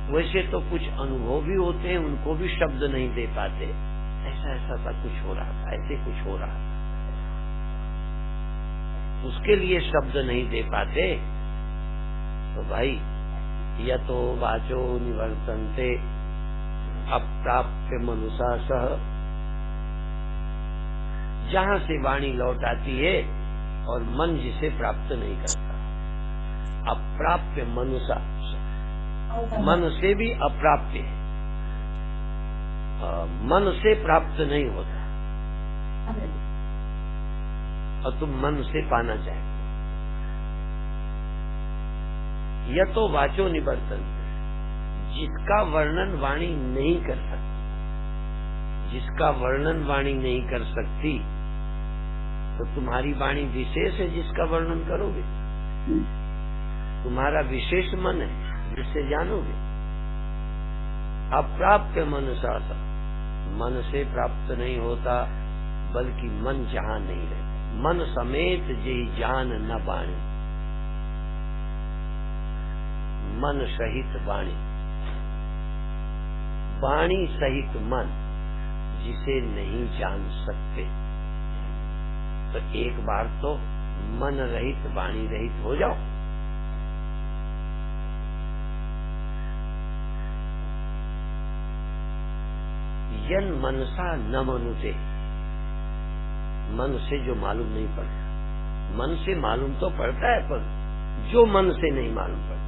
वैसे तो कुछ अनुभव भी होते हैं, उनको भी शब्द नहीं दे पाते। ऐसा ऐसा था, कुछ हो रहा था, ऐसे कुछ हो रहा था, उसके लिए शब्द नहीं दे पाते। तो भाई यतो वाचो निवर्तन्ते अप्राप्य मनुषा सह, जहाँ से वाणी लौट आती है और मन जिसे प्राप्त नहीं करता। अप्राप्य मनुष्य, मन से भी अप्राप्य है, मन से प्राप्त नहीं होता और तुम मन से पाना चाहते। यह तो वाचो निवर्तन, जिसका वर्णन वाणी नहीं कर सकती, जिसका वर्णन वाणी नहीं कर सकती, तो तुम्हारी वाणी विशेष है जिसका वर्णन करोगे। तुम्हारा विशेष मन है जिससे जानोगे। अप्राप्य मनुष्य, मन से प्राप्त नहीं होता, बल्कि मन जहां नहीं रहता। मन समेत जेहि जान न बाणी, मन सहित वाणी, वाणी सहित मन जिसे नहीं जान सकते। तो एक बार तो मन रहित वाणी रहित हो जाओ। यन मनसा न मनुते, मन से जो मालूम नहीं पड़ता। मन से मालूम तो पड़ता है, पर जो मन से नहीं मालूम पड़ता।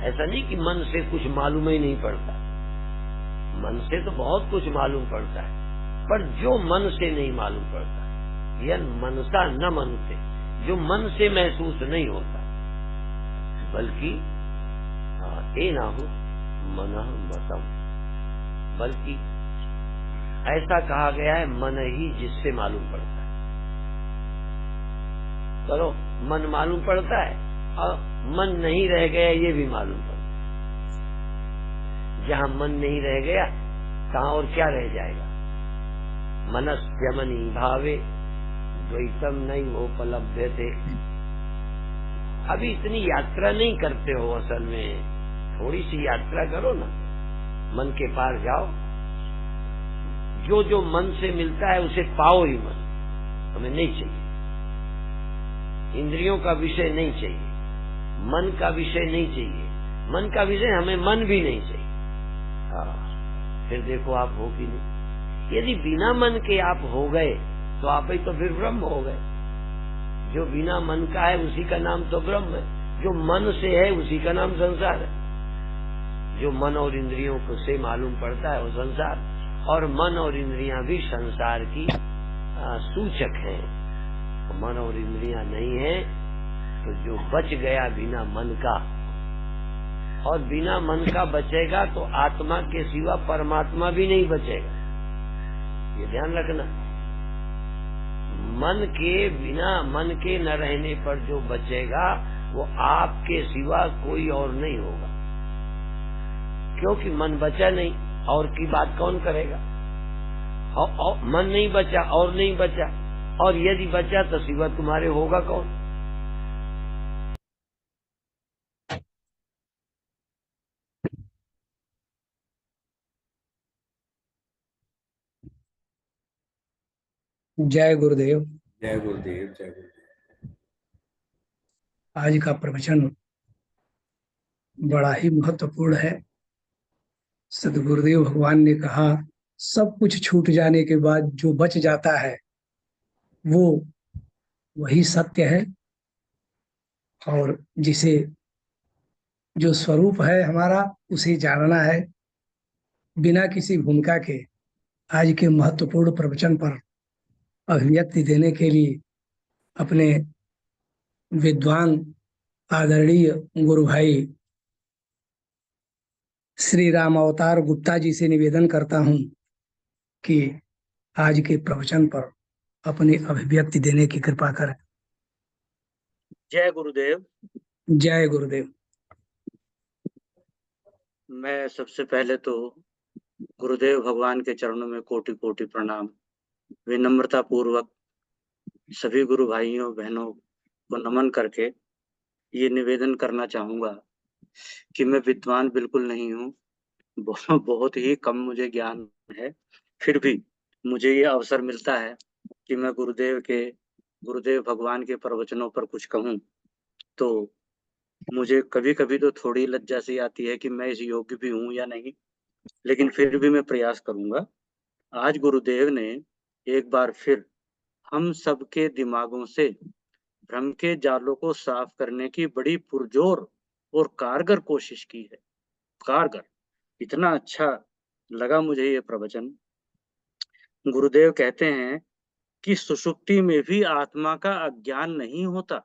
ऐसा नहीं कि मन से कुछ मालूम ही नहीं पड़ता, मन से तो बहुत कुछ मालूम पड़ता है, पर जो मन से नहीं मालूम पड़ता। यन मनसा न मनुते, जो मन से महसूस नहीं होता, बल्कि ए ना हो मन मतम, बल्कि ऐसा कहा गया है मन ही जिससे मालूम पड़ता है। चलो मन मालूम पड़ता है और मन नहीं रह गया ये भी मालूम पड़ता है। जहाँ मन नहीं रह गया कहाँ और क्या रह जाएगा। मनस्यमनी भावे द्वैतम नहीं उपलब्धते। अभी इतनी यात्रा नहीं करते हो, असल में थोड़ी सी यात्रा करो ना, मन के पार जाओ। जो जो मन से मिलता है उसे पाओ ही मन। हमें नहीं चाहिए, इंद्रियों का विषय नहीं चाहिए, मन का विषय नहीं चाहिए, मन का विषय हमें मन भी नहीं चाहिए। फिर देखो आप हो कि नहीं। यदि बिना मन के आप हो गए तो आप ही तो फिर ब्रह्म हो गए। जो बिना मन का है उसी का नाम तो ब्रह्म है, जो मन से है उसी का नाम संसार है। जो मन और इंद्रियों को से मालूम पड़ता है वो संसार, और मन और इंद्रियां भी संसार की सूचक हैं। मन और इंद्रियां नहीं है तो जो बच गया बिना मन का, और बिना मन का बचेगा तो आत्मा के सिवा परमात्मा भी नहीं बचेगा। ये ध्यान रखना। मन के बिना, मन के न रहने पर जो बचेगा वो आपके सिवा कोई और नहीं होगा, क्योंकि मन बचा नहीं, और की बात कौन करेगा। और मन नहीं बचा और नहीं बचा, और यदि बचा तो सिवा तुम्हारे होगा कौन। जय गुरुदेव। जय गुरुदेव, जय गुरुदेव। आज का प्रवचन बड़ा ही महत्वपूर्ण है। सदगुरुदेव भगवान ने कहा, सब कुछ छूट जाने के बाद जो बच जाता है वो वही सत्य है, और जिसे जो स्वरूप है हमारा उसे जानना है। बिना किसी भूमिका के आज के महत्वपूर्ण प्रवचन पर अभिव्यक्ति देने के लिए अपने विद्वान आदरणीय गुरु भाई श्री राम अवतार गुप्ता जी से निवेदन करता हूं कि आज के प्रवचन पर अपनी अभिव्यक्ति देने की कृपा करें। जय गुरुदेव। जय गुरुदेव। मैं सबसे पहले तो गुरुदेव भगवान के चरणों में कोटि कोटि प्रणाम विनम्रता पूर्वक सभी गुरु भाइयों बहनों को नमन करके ये निवेदन करना चाहूंगा कि मैं विद्वान बिल्कुल नहीं हूँ, बहुत ही कम मुझे ज्ञान है। फिर भी मुझे ये अवसर मिलता है कि मैं गुरुदेव भगवान के प्रवचनों पर कुछ कहूँ, तो मुझे कभी कभी तो थोड़ी लज्जा सी आती है कि मैं इस योग्य भी हूँ या नहीं, लेकिन फिर भी मैं प्रयास करूंगा। आज गुरुदेव ने एक बार फिर हम सबके दिमागों से भ्रम के जालों को साफ करने की बड़ी पुरजोर और कारगर कोशिश की है। कारगर, इतना अच्छा लगा मुझे ये प्रवचन। गुरुदेव कहते हैं कि सुषुप्ति में भी आत्मा का अज्ञान नहीं होता।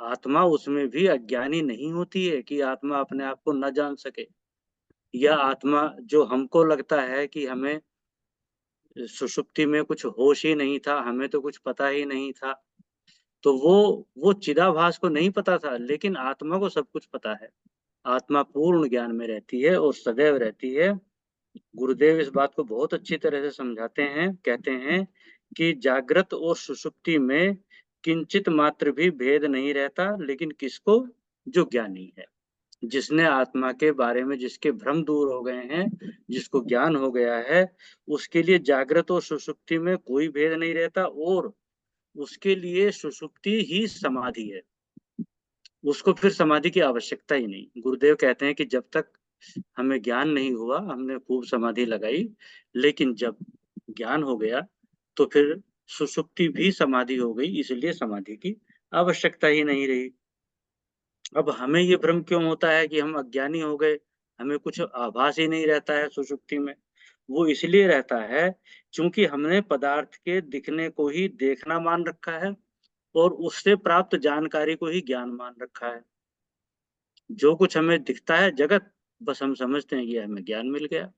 आत्मा उसमें भी अज्ञानी नहीं होती है कि आत्मा अपने आप को न जान सके, या आत्मा जो हमको लगता है कि हमें सुषुप्ति में कुछ होश ही नहीं था, हमें तो कुछ पता ही नहीं था, तो वो चिदाभास को नहीं पता था, लेकिन आत्मा को सब कुछ पता है। आत्मा पूर्ण ज्ञान में रहती है और सदैव रहती है। गुरुदेव इस बात को बहुत अच्छी तरह से समझाते हैं, कहते हैं कि जागृत और सुषुप्ति में किंचित मात्र भी भेद नहीं रहता, लेकिन किसको? जो ज्ञानी है, जिसने आत्मा के बारे में जिसके भ्रम दूर हो गए हैं, जिसको ज्ञान हो गया है, उसके लिए जागृत और सुषुप्ति में कोई भेद नहीं रहता, और उसके लिए सुषुप्ति ही समाधि है। उसको फिर समाधि की आवश्यकता ही नहीं। गुरुदेव कहते हैं कि जब तक हमें ज्ञान नहीं हुआ, हमने खूब समाधि लगाई, लेकिन जब ज्ञान हो गया तो फिर सुषुप्ति भी समाधि हो गई, इसलिए समाधि की आवश्यकता ही नहीं रही। अब हमें ये भ्रम क्यों होता है कि हम अज्ञानी हो गए, हमें कुछ आभास ही नहीं रहता है सुषुप्ति में? वो इसलिए रहता है क्योंकि हमने पदार्थ के दिखने को ही देखना मान रखा है और उससे प्राप्त जानकारी को ही ज्ञान मान रखा है। जो कुछ हमें दिखता है जगत, बस हम समझते हैं कि हमें ज्ञान मिल गया।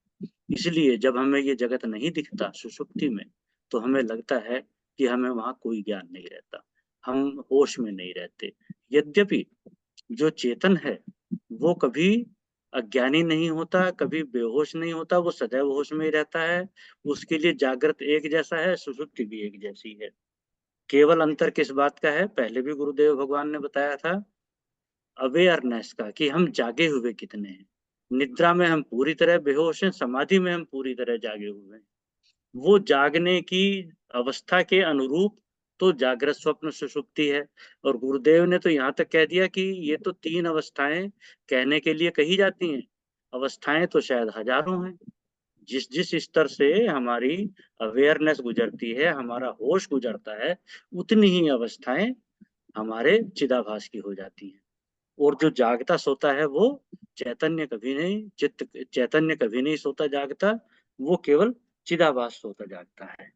इसलिए जब हमें ये जगत नहीं दिखता सुषुप्ति में, तो हमें लगता है कि हमें वहां कोई ज्ञान नहीं रहता, हम होश में नहीं रहते। यद्यपि जो चेतन है वो कभी अज्ञानी नहीं होता, कभी बेहोश नहीं होता, वो सदैव होश में ही रहता है। उसके लिए जागृत एक जैसा है, सुषुप्ति भी एक जैसी है। केवल अंतर किस बात का है? पहले भी गुरुदेव भगवान ने बताया था, अवेयरनेस का, कि हम जागे हुए कितने हैं। निद्रा में हम पूरी तरह बेहोश हैं, समाधि में हम पूरी तरह जागे हुए हैं। वो जागने की अवस्था के अनुरूप तो जागृत स्वप्न सुषुप्ति है। और गुरुदेव ने तो यहाँ तक कह दिया कि ये तो 3 अवस्थाएं कहने के लिए कही जाती हैं, अवस्थाएं तो शायद हजारों हैं। जिस जिस स्तर से हमारी अवेयरनेस गुजरती है, हमारा होश गुजरता है, उतनी ही अवस्थाएं हमारे चिदाभास की हो जाती हैं। और जो जागता सोता है वो चैतन्य कभी नहीं, चित्त चैतन्य कभी नहीं सोता जागता, वो केवल चिदाभास सोता जागता है।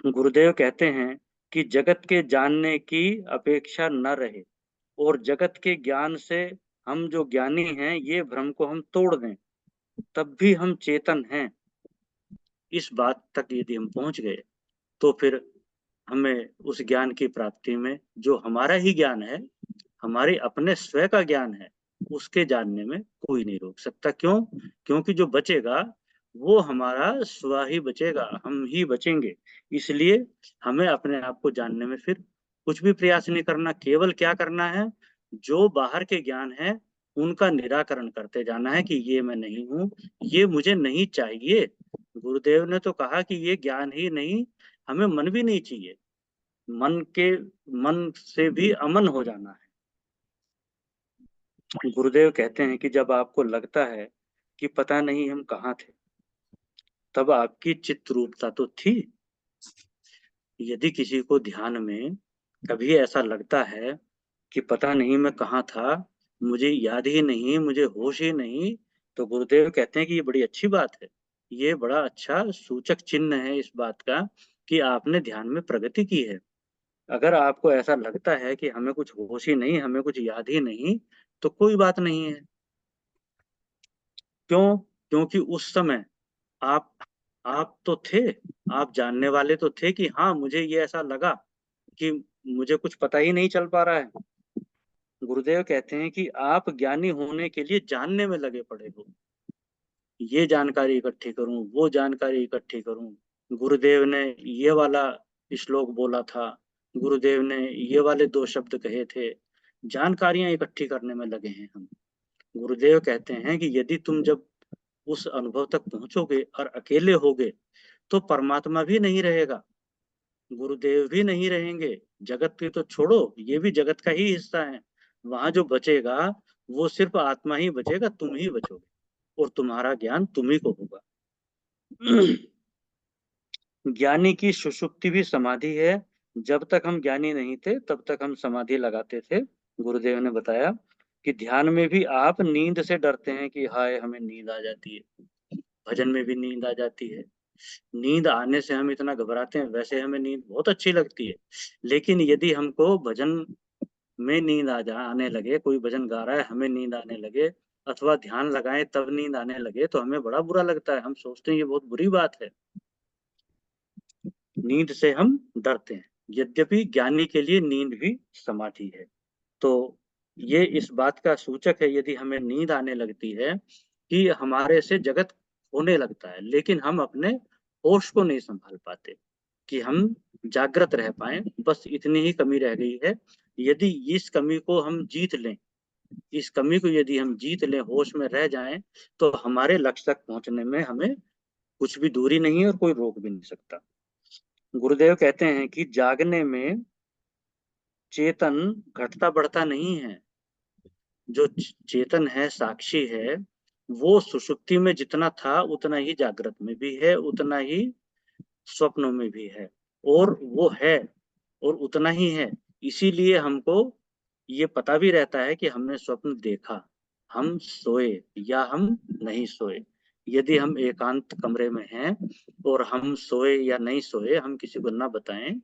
गुरुदेव कहते हैं कि जगत के जानने की अपेक्षा न रहे और जगत के ज्ञान से हम जो ज्ञानी हैं ये भ्रम को हम तोड़ दें, तब भी हम चेतन हैं। इस बात तक यदि हम पहुंच गए तो फिर हमें उस ज्ञान की प्राप्ति में, जो हमारा ही ज्ञान है, हमारे अपने स्वयं का ज्ञान है, उसके जानने में कोई नहीं रोक सकता। क्यों? क्योंकि जो बचेगा वो हमारा स्व ही बचेगा, हम ही बचेंगे। इसलिए हमें अपने आप को जानने में फिर कुछ भी प्रयास नहीं करना, केवल क्या करना है? जो बाहर के ज्ञान है उनका निराकरण करते जाना है कि ये मैं नहीं हूँ, ये मुझे नहीं चाहिए। गुरुदेव ने तो कहा कि ये ज्ञान ही नहीं, हमें मन भी नहीं चाहिए, मन से भी अमन हो जाना है। गुरुदेव कहते हैं कि जब आपको लगता है कि पता नहीं हम कहाँ थे, तब आपकी चित्त रूपता तो थी। यदि किसी को ध्यान में कभी ऐसा लगता है कि पता नहीं मैं कहाँ था, मुझे याद ही नहीं, मुझे होश ही नहीं, तो गुरुदेव कहते हैं कि ये बड़ी अच्छी बात है। ये बड़ा अच्छा सूचक चिन्ह है इस बात का कि आपने ध्यान में प्रगति की है। अगर आपको ऐसा लगता है कि हमें कुछ होश ही नहीं, हमें कुछ याद ही नहीं, तो कोई बात नहीं है। क्यों? क्योंकि उस समय आप तो थे, आप जानने वाले तो थे कि हाँ मुझे ये ऐसा लगा कि मुझे कुछ पता ही नहीं चल पा रहा है। गुरुदेव कहते हैं कि आप ज्ञानी होने के लिए जानने में लगे पड़े हो, ये जानकारी इकट्ठी करूं, वो जानकारी इकट्ठी करूं, गुरुदेव ने ये वाला श्लोक बोला था, गुरुदेव ने ये वाले 2 शब्द कहे थे, जानकारियां इकट्ठी करने में लगे हैं हम। गुरुदेव कहते हैं कि यदि तुम जब उस अनुभव तक पहुंचोगे और अकेले होगे, तो परमात्मा भी नहीं रहेगा, गुरुदेव भी नहीं रहेंगे, जगत की तो छोड़ो, ये भी जगत का ही हिस्सा है। वहां जो बचेगा वो सिर्फ आत्मा ही बचेगा, तुम ही बचोगे और तुम्हारा ज्ञान तुम ही को होगा। ज्ञानी की सुषुप्ति भी समाधि है जब तक हम ज्ञानी नहीं थे तब तक हम समाधि लगाते थे। गुरुदेव ने बताया कि ध्यान में भी आप नींद से डरते हैं कि हाय हमें नींद आ जाती है, भजन में भी नींद आ जाती है। नींद आने से हम इतना घबराते हैं, वैसे हमें नींद बहुत अच्छी लगती है, लेकिन यदि हमको भजन में नींद आने लगे, कोई भजन गा रहा है हमें नींद आने लगे, अथवा ध्यान लगाएं तब नींद आने लगे, तो हमें बड़ा बुरा लगता है। हम सोचते हैं ये बहुत बुरी बात है। नींद से हम डरते हैं, यद्यपि ज्ञानी के लिए नींद भी समाधि है। तो ये इस बात का सूचक है, यदि हमें नींद आने लगती है कि हमारे से जगत होने लगता है, लेकिन हम अपने होश को नहीं संभाल पाते कि हम जागृत रह पाए। बस इतनी ही कमी रह गई है। यदि इस कमी को हम जीत लें, इस कमी को यदि हम जीत लें, होश में रह जाएं, तो हमारे लक्ष्य तक पहुंचने में हमें कुछ भी दूरी नहीं है और कोई रोक भी नहीं सकता। गुरुदेव कहते हैं कि जागने में चेतन घटता बढ़ता नहीं है। जो चेतन है, साक्षी है, वो सुषुप्ति में जितना था उतना ही जागृत में भी है, उतना ही स्वप्नों में भी है, और वो है और उतना ही है। इसीलिए हमको ये पता भी रहता है कि हमने स्वप्न देखा, हम सोए या हम नहीं सोए। यदि हम एकांत कमरे में हैं और हम सोए या नहीं सोए हम किसी को ना बताएं,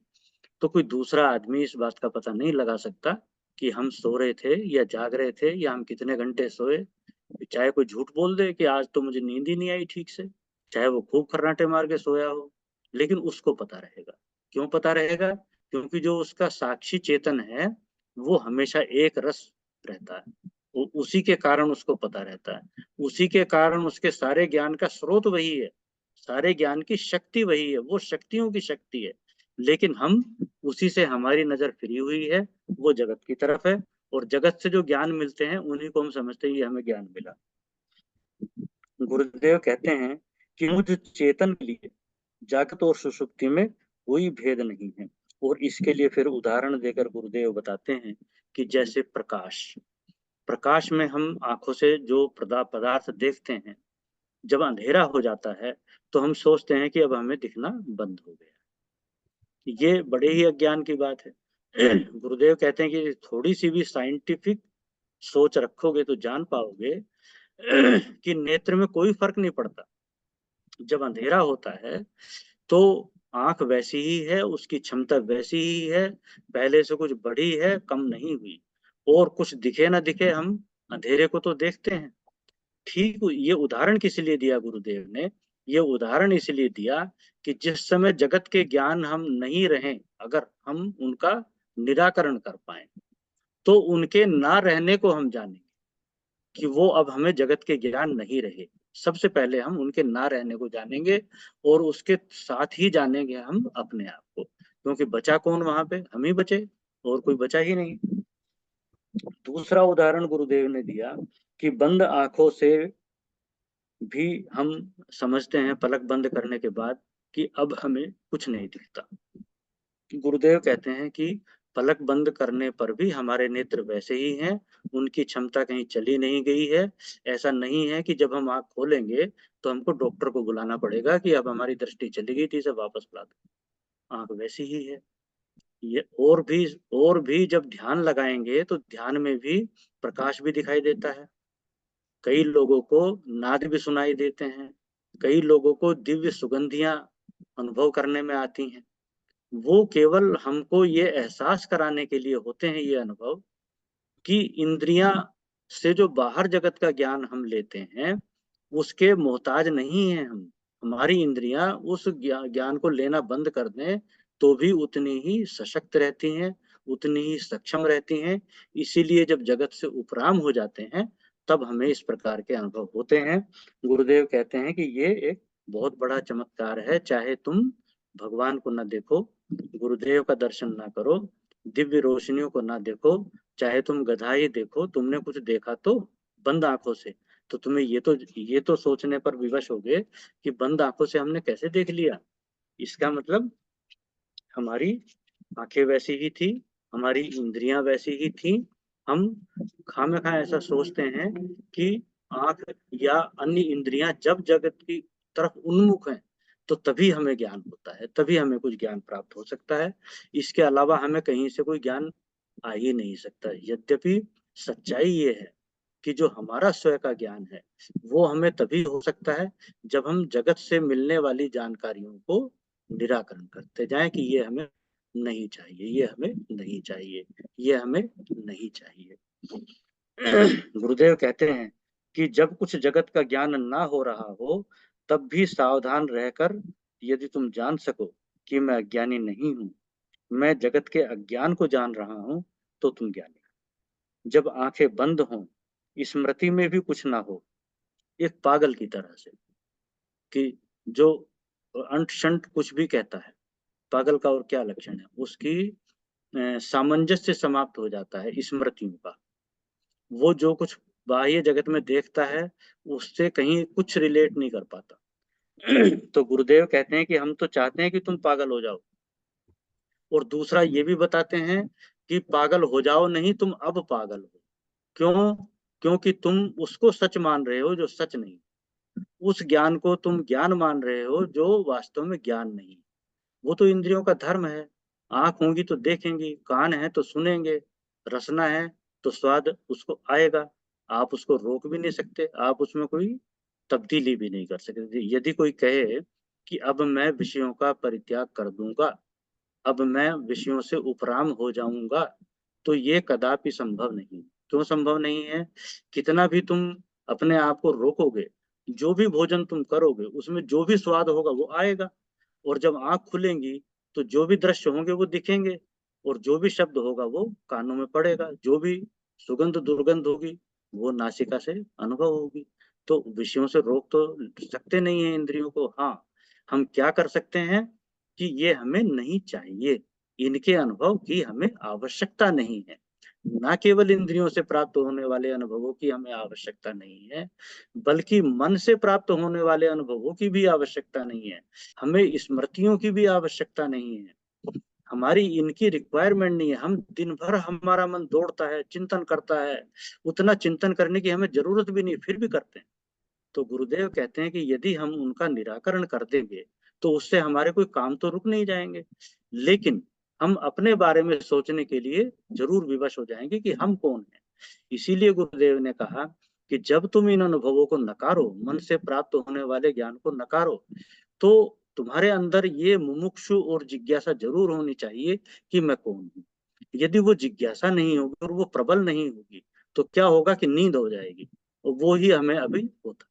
तो कोई दूसरा आदमी इस बात का पता नहीं लगा सकता कि हम सो रहे थे या जाग रहे थे या हम कितने घंटे सोए। चाहे कोई झूठ बोल दे कि आज तो मुझे नींद ही नहीं आई ठीक से, चाहे वो खूब खर्राटे मार के सोया हो, लेकिन उसको पता रहेगा। क्यों पता रहेगा? क्योंकि जो उसका साक्षी चेतन है वो हमेशा एक रस रहता है, उसी के कारण उसको पता रहता है, उसी के कारण उसके सारे ज्ञान का स्रोत वही है, सारे ज्ञान की शक्ति वही है, वो शक्तियों की शक्ति है। लेकिन हम उसी से हमारी नजर फिरी हुई है, वो जगत की तरफ है, और जगत से जो ज्ञान मिलते हैं उन्हीं को हम समझते हैं ये हमें ज्ञान मिला। गुरुदेव कहते हैं कि मुझ चेतन के लिए जागृत और सुषुप्ति में कोई भेद नहीं है। और इसके लिए फिर उदाहरण देकर गुरुदेव बताते हैं कि जैसे प्रकाश, प्रकाश में हम आंखों से जो पदार्थ देखते हैं, जब अंधेरा हो जाता है तो हम सोचते हैं कि अब हमें दिखना बंद हो गया। ये बड़े ही अज्ञान की बात है। गुरुदेव कहते हैं कि थोड़ी सी भी साइंटिफिक सोच रखोगे तो जान पाओगे कि नेत्र में कोई फर्क नहीं पड़ता। जब अंधेरा होता है तो आंख वैसी ही है, उसकी क्षमता वैसी ही है, पहले से कुछ बढ़ी है, कम नहीं हुई। और कुछ दिखे ना दिखे हम अंधेरे को तो देखते हैं। ठीक ये उदाहरण किस लिए दिया गुरुदेव ने? ये उदाहरण इसलिए दिया कि जिस समय जगत के ज्ञान हम नहीं रहे, अगर हम उनका निराकरण कर पाए, तो उनके ना रहने को हम जानेंगे कि वो अब हमें जगत के ज्ञान नहीं रहे। सबसे पहले हम उनके ना रहने को जानेंगे और उसके साथ ही जानेंगे हम अपने आप को, क्योंकि बचा कौन वहां पे? हम ही बचे, और कोई बचा ही नहीं। दूसरा उदाहरण गुरुदेव ने दिया कि बंद आंखों से भी हम समझते हैं पलक बंद करने के बाद कि अब हमें कुछ नहीं दिखता। गुरुदेव कहते हैं कि पलक बंद करने पर भी हमारे नेत्र वैसे ही हैं, उनकी क्षमता कहीं चली नहीं गई है। ऐसा नहीं है कि जब हम आँख खोलेंगे तो हमको डॉक्टर को बुलाना पड़ेगा कि अब हमारी दृष्टि चली गई थी, इसे वापस ला दो। आँख वैसी ही है। ये और भी जब ध्यान लगाएंगे तो ध्यान में भी प्रकाश भी दिखाई देता है। कई लोगों को नाद भी सुनाई देते हैं, कई लोगों को दिव्य सुगंधियां अनुभव करने में आती हैं। वो केवल हमको ये एहसास कराने के लिए होते हैं, ये अनुभव, कि इंद्रियां से जो बाहर जगत का ज्ञान हम लेते हैं उसके मोहताज नहीं है हम। हमारी इंद्रियां उस ज्ञान को लेना बंद कर दें तो भी उतनी ही सशक्त रहती हैं, उतनी ही सक्षम रहती हैं। इसीलिए जब जगत से उपराम हो जाते हैं तब हमें इस प्रकार के अनुभव होते हैं। गुरुदेव कहते हैं कि ये एक बहुत बड़ा चमत्कार है। चाहे तुम भगवान को न देखो, गुरुदेव का दर्शन ना करो, दिव्य रोशनियों को ना देखो, चाहे तुम गधा ही देखो, तुमने कुछ देखा तो बंद आंखों से, तो तुम्हें ये तो सोचने पर विवश हो गए कि बंद आंखों से हमने कैसे देख लिया। इसका मतलब हमारी आंखें वैसी ही थी, हमारी इंद्रियां वैसी ही थी। हम खामखा ऐसा सोचते हैं कि आंख या अन्य इंद्रियां जब जगत की तरफ उन्मुख हैं तो तभी हमें ज्ञान होता है, तभी हमें कुछ ज्ञान प्राप्त हो सकता है। इसके अलावा हमें कहीं से कोई ज्ञान आ ही नहीं सकता। यद्यपि सच्चाई ये है कि जो हमारा स्वयं का ज्ञान है वो हमें तभी हो सकता है जब हम जगत से मिलने वाली जानकारियों को निराकरण करते जाएं कि ये हमें नहीं चाहिए, ये हमें नहीं चाहिए, ये हमें नहीं चाहिए। गुरुदेव कहते हैं कि जब कुछ जगत का ज्ञान ना हो रहा हो तब भी सावधान रहकर यदि तुम जान सको कि मैं अज्ञानी नहीं हूं, मैं जगत के अज्ञान को जान रहा हूं, तो तुम ज्ञानी हो। जब आंखें बंद हों, स्मृति में भी कुछ ना हो, एक पागल की तरह से, कि जो अंट शंट कुछ भी कहता है, पागल का और क्या लक्षण है, उसकी सामंजस्य समाप्त हो जाता है स्मृतियों का। वो जो कुछ बाह्य जगत में देखता है उससे कहीं कुछ रिलेट नहीं कर पाता। तो गुरुदेव कहते हैं कि हम तो चाहते हैं कि तुम पागल हो जाओ, और दूसरा ये भी बताते हैं कि पागल हो जाओ नहीं, तुम अब पागल हो। क्यों? क्योंकि तुम उसको सच मान रहे हो जो सच नहीं, उस ज्ञान को तुम ज्ञान मान रहे हो जो वास्तव में ज्ञान नहीं। वो तो इंद्रियों का धर्म है, आंख होंगी तो देखेंगी, कान है तो सुनेंगे, रसना है तो स्वाद उसको आएगा। आप उसको रोक भी नहीं सकते, आप उसमें कोई तब्दीली भी नहीं कर सकते। यदि कोई कहे कि अब मैं विषयों का परित्याग कर दूंगा, अब मैं विषयों से उपराम हो जाऊंगा, तो ये कदापि संभव नहीं। क्यों संभव नहीं है? कितना भी तुम अपने आप को रोकोगे, जो भी भोजन तुम करोगे उसमें जो भी स्वाद होगा वो आएगा, और जब आंख खुलेंगी तो जो भी दृश्य होंगे वो दिखेंगे, और जो भी शब्द होगा वो कानों में पड़ेगा, जो भी सुगंध दुर्गंध होगी वो नासिका से अनुभव होगी। तो विषयों से रोक तो सकते नहीं है इंद्रियों को। हाँ, हम क्या कर सकते हैं कि ये हमें नहीं चाहिए, इनके अनुभव की हमें आवश्यकता नहीं है। न केवल इंद्रियों से प्राप्त होने वाले अनुभवों की हमें आवश्यकता नहीं है, बल्कि मन से प्राप्त होने वाले अनुभवों की भी आवश्यकता नहीं है, हमें स्मृतियों की भी आवश्यकता नहीं है, हमारी इनकी रिक्वायरमेंट नहीं है। हम दिन भर हमारा मन दौड़ता है, चिंतन करता है, उतना चिंतन करने की हमें जरूरत भी नहीं, फिर भी करते हैं। तो गुरुदेव कहते हैं कि यदि हम उनका निराकरण कर देंगे तो उससे हमारे कोई काम तो रुक नहीं जाएंगे, लेकिन हम अपने बारे में सोचने के लिए जरूर विवश हो जाएंगे कि हम कौन हैं। इसीलिए गुरुदेव ने कहा कि जब तुम इन अनुभवों को नकारो, मन से प्राप्त होने वाले ज्ञान को नकारो, तो तुम्हारे अंदर ये मुमुक्षु और जिज्ञासा जरूर होनी चाहिए कि मैं कौन हूँ। यदि वो जिज्ञासा नहीं होगी और वो प्रबल नहीं होगी तो क्या होगा कि नींद हो जाएगी, और वो ही हमें अभी होता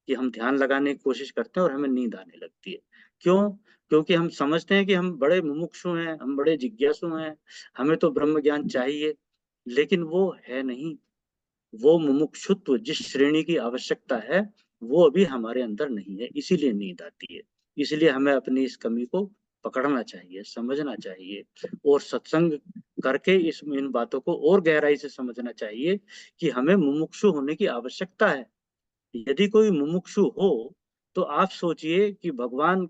कि हम ध्यान लगाने की कोशिश करते हैं और हमें नींद आने लगती है। क्यों? क्योंकि हम समझते हैं कि हम बड़े मुमुक्षु हैं, हम बड़े जिज्ञासु हैं, हमें तो ब्रह्म ज्ञान चाहिए, लेकिन वो है नहीं। वो मुमुक्षुत्व जिस श्रेणी की आवश्यकता है वो अभी हमारे अंदर नहीं है, इसीलिए नींद आती है। इसलिए हमें अपनी इस कमी को पकड़ना चाहिए, समझना चाहिए, और सत्संग करके इन बातों को और गहराई से समझना चाहिए कि हमें मुमुक्षु होने की आवश्यकता है। यदि कोई मुमुक्षु हो तो आप सोचिए कि भगवान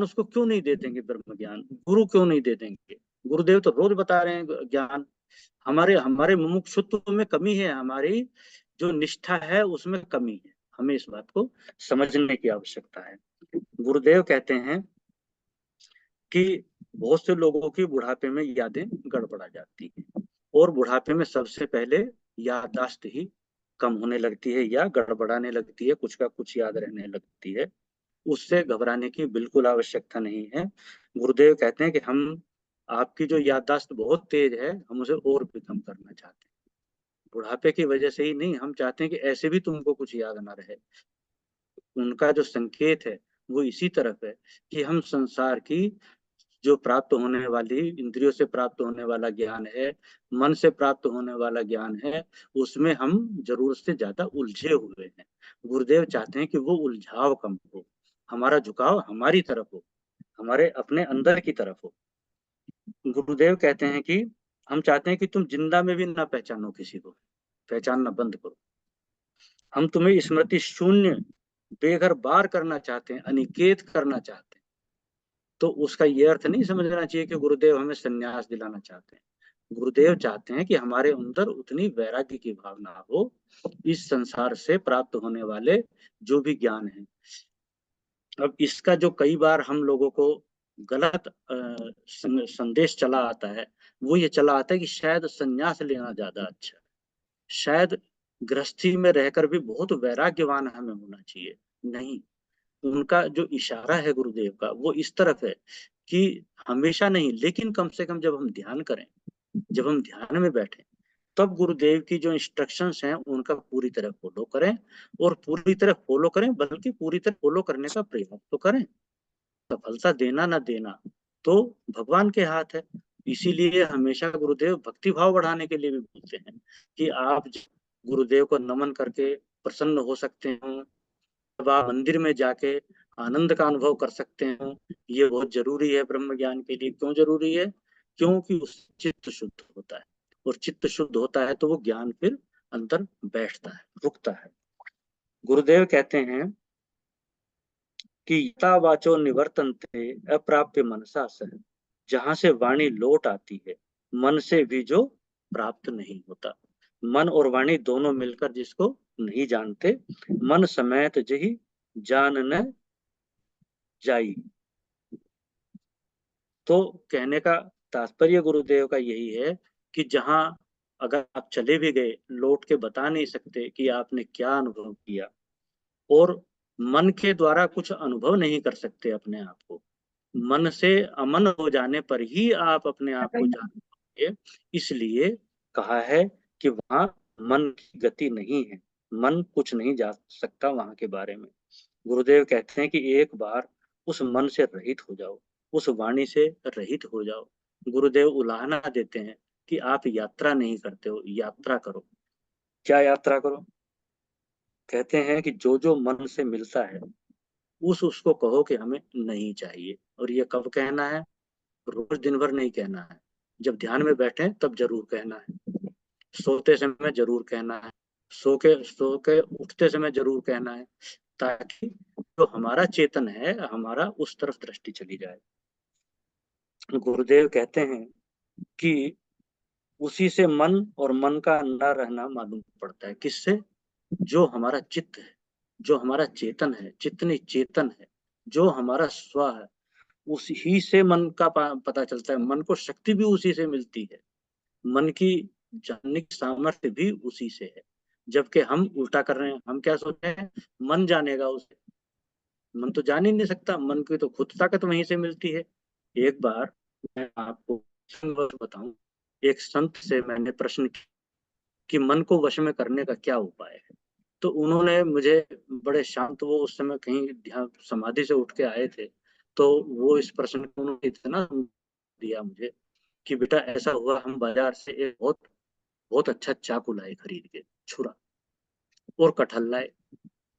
उसको क्यों नहीं दे देंगे ब्रह्म ज्ञान, गुरु क्यों नहीं दे देंगे? गुरुदेव तो रोज बता रहे हैं ज्ञान। हमारे हमारे मुमुक्षुत्व में कमी है, हमारी जो निष्ठा है उसमें कमी है, हमें इस बात को समझने की आवश्यकता है। गुरुदेव कहते हैं कि बहुत से लोगों की बुढ़ापे में यादें गड़बड़ा जाती हैं, और बुढ़ापे में सबसे पहले याददाश्त ही कम होने लगती है या गड़बड़ाने लगती है, कुछ का कुछ याद रहने लगती है। उससे घबराने की बिल्कुल आवश्यकता नहीं है। गुरुदेव कहते हैं कि हम आपकी जो याददाश्त बहुत तेज है, हम उसे और भी कम करना चाहते हैं। बुढ़ापे की वजह से ही नहीं, हम चाहते हैं कि ऐसे भी तुमको कुछ याद ना रहे। उनका जो संकेत है वो इसी तरफ है कि हम संसार की जो प्राप्त होने वाली इंद्रियों से प्राप्त होने वाला ज्ञान है, मन से प्राप्त होने वाला ज्ञान है, उसमें हम जरूरत से ज्यादा उलझे हुए हैं। गुरुदेव चाहते हैं कि वो उलझाव कम हो, हमारा झुकाव हमारी तरफ हो, हमारे अपने अंदर की तरफ हो। गुरुदेव कहते हैं कि हम चाहते हैं कि तुम जिंदा में भी ना पहचानो किसी को, पहचानना बंद करो। हम तुम्हें स्मृति शून्य बेघर बार करना चाहते हैं, अनिकेत करना चाहते हैं। तो उसका ये अर्थ नहीं समझना चाहिए कि गुरुदेव हमें संन्यास दिलाना चाहते हैं। गुरुदेव चाहते हैं कि हमारे अंदर उतनी वैराग्य की भावना हो, इस संसार से प्राप्त होने वाले जो भी ज्ञान है, अब इसका जो कई बार हम लोगों को गलत संदेश चला आता है, वो ये चला आता है कि शायद संन्यास लेना ज्यादा अच्छा है, शायद गृहस्थी में रहकर भी बहुत वैराग्यवान हमें होना चाहिए। नहीं, उनका जो इशारा है गुरुदेव का वो इस तरफ है कि हमेशा नहीं, लेकिन कम से कम जब हम ध्यान करें, जब हम ध्यान में बैठे, तब गुरुदेव की जो इंस्ट्रक्शंस हैं उनका पूरी तरह फॉलो करें, और पूरी तरह फॉलो करें बल्कि पूरी तरह फॉलो करने का प्रयास तो करें। सफलता देना ना देना तो भगवान के हाथ है। इसीलिए हमेशा गुरुदेव भक्ति भाव बढ़ाने के लिए भी बोलते हैं कि आप गुरुदेव को नमन करके प्रसन्न हो सकते हो, जब आप मंदिर में जाके आनंद का अनुभव कर सकते हो, ये बहुत जरूरी है ब्रह्म ज्ञान के लिए। क्यों जरूरी है? क्योंकि उससे चित्त शुद्ध होता है, और चित्त शुद्ध होता है तो वो ज्ञान फिर अंदर बैठता है, रुकता है। गुरुदेव कहते हैं कि यथा वाचो निवर्तन्ते अप्राप्य मनसा सह, जहां से वाणी लौट आती है मन से भी जो प्राप्त नहीं होता। मन और वाणी दोनों मिलकर जिसको नहीं जानते, मन समेत जही जान न जाई। तो कहने का तात्पर्य गुरुदेव का यही है कि जहां अगर आप चले भी गए, लौट के बता नहीं सकते कि आपने क्या अनुभव किया, और मन के द्वारा कुछ अनुभव नहीं कर सकते अपने आप को, मन से अमन हो जाने पर ही आप अपने आप को जान पाएंगे। इसलिए कहा है कि वहां मन की गति नहीं है, मन कुछ नहीं जा सकता वहां के बारे में। गुरुदेव कहते हैं कि एक बार उस मन से रहित हो जाओ, उस वाणी से रहित हो जाओ। गुरुदेव उलाहना देते हैं कि आप यात्रा नहीं करते हो, यात्रा करो। क्या यात्रा करो? कहते हैं कि जो जो मन से मिलता है उसको कहो कि हमें नहीं चाहिए। और ये कब कहना है? रोज दिन भर नहीं कहना है, जब ध्यान में बैठे तब जरूर कहना है, सोते समय जरूर कहना है, सो के उठते समय जरूर कहना है, ताकि जो हमारा चेतन है हमारा उस तरफ दृष्टि चली जाए। गुरुदेव कहते हैं कि उसी से मन और मन का न रहना मालूम पड़ता है। किससे? जो हमारा चित्त है, जो हमारा चेतन है, चित्तनी चेतन है, जो हमारा स्व है, उसी से मन का पता चलता है। मन को शक्ति भी उसी से मिलती है, मन की जानने की सामर्थ्य भी उसी से है। जबकि हम उल्टा कर रहे हैं, हम क्या सोच रहे हैं? मन जानेगा उसे। मन तो जान ही नहीं सकता, मन की तो खुद ताकत वहीं से मिलती है। एक बार मैं आपको बताऊं, एक संत से मैंने प्रश्न किया कि मन को वश में करने का क्या उपाय है। तो उन्होंने मुझे बड़े शांत, वो उस समय कहीं ध्यान समाधि से उठ के आए थे, तो वो इस प्रश्न को उन्होंने इतना दिया मुझे कि बेटा ऐसा हुआ, हम बाजार से एक बहुत बहुत अच्छा चाकू लाए खरीद के, छुरा और कटहल लाए,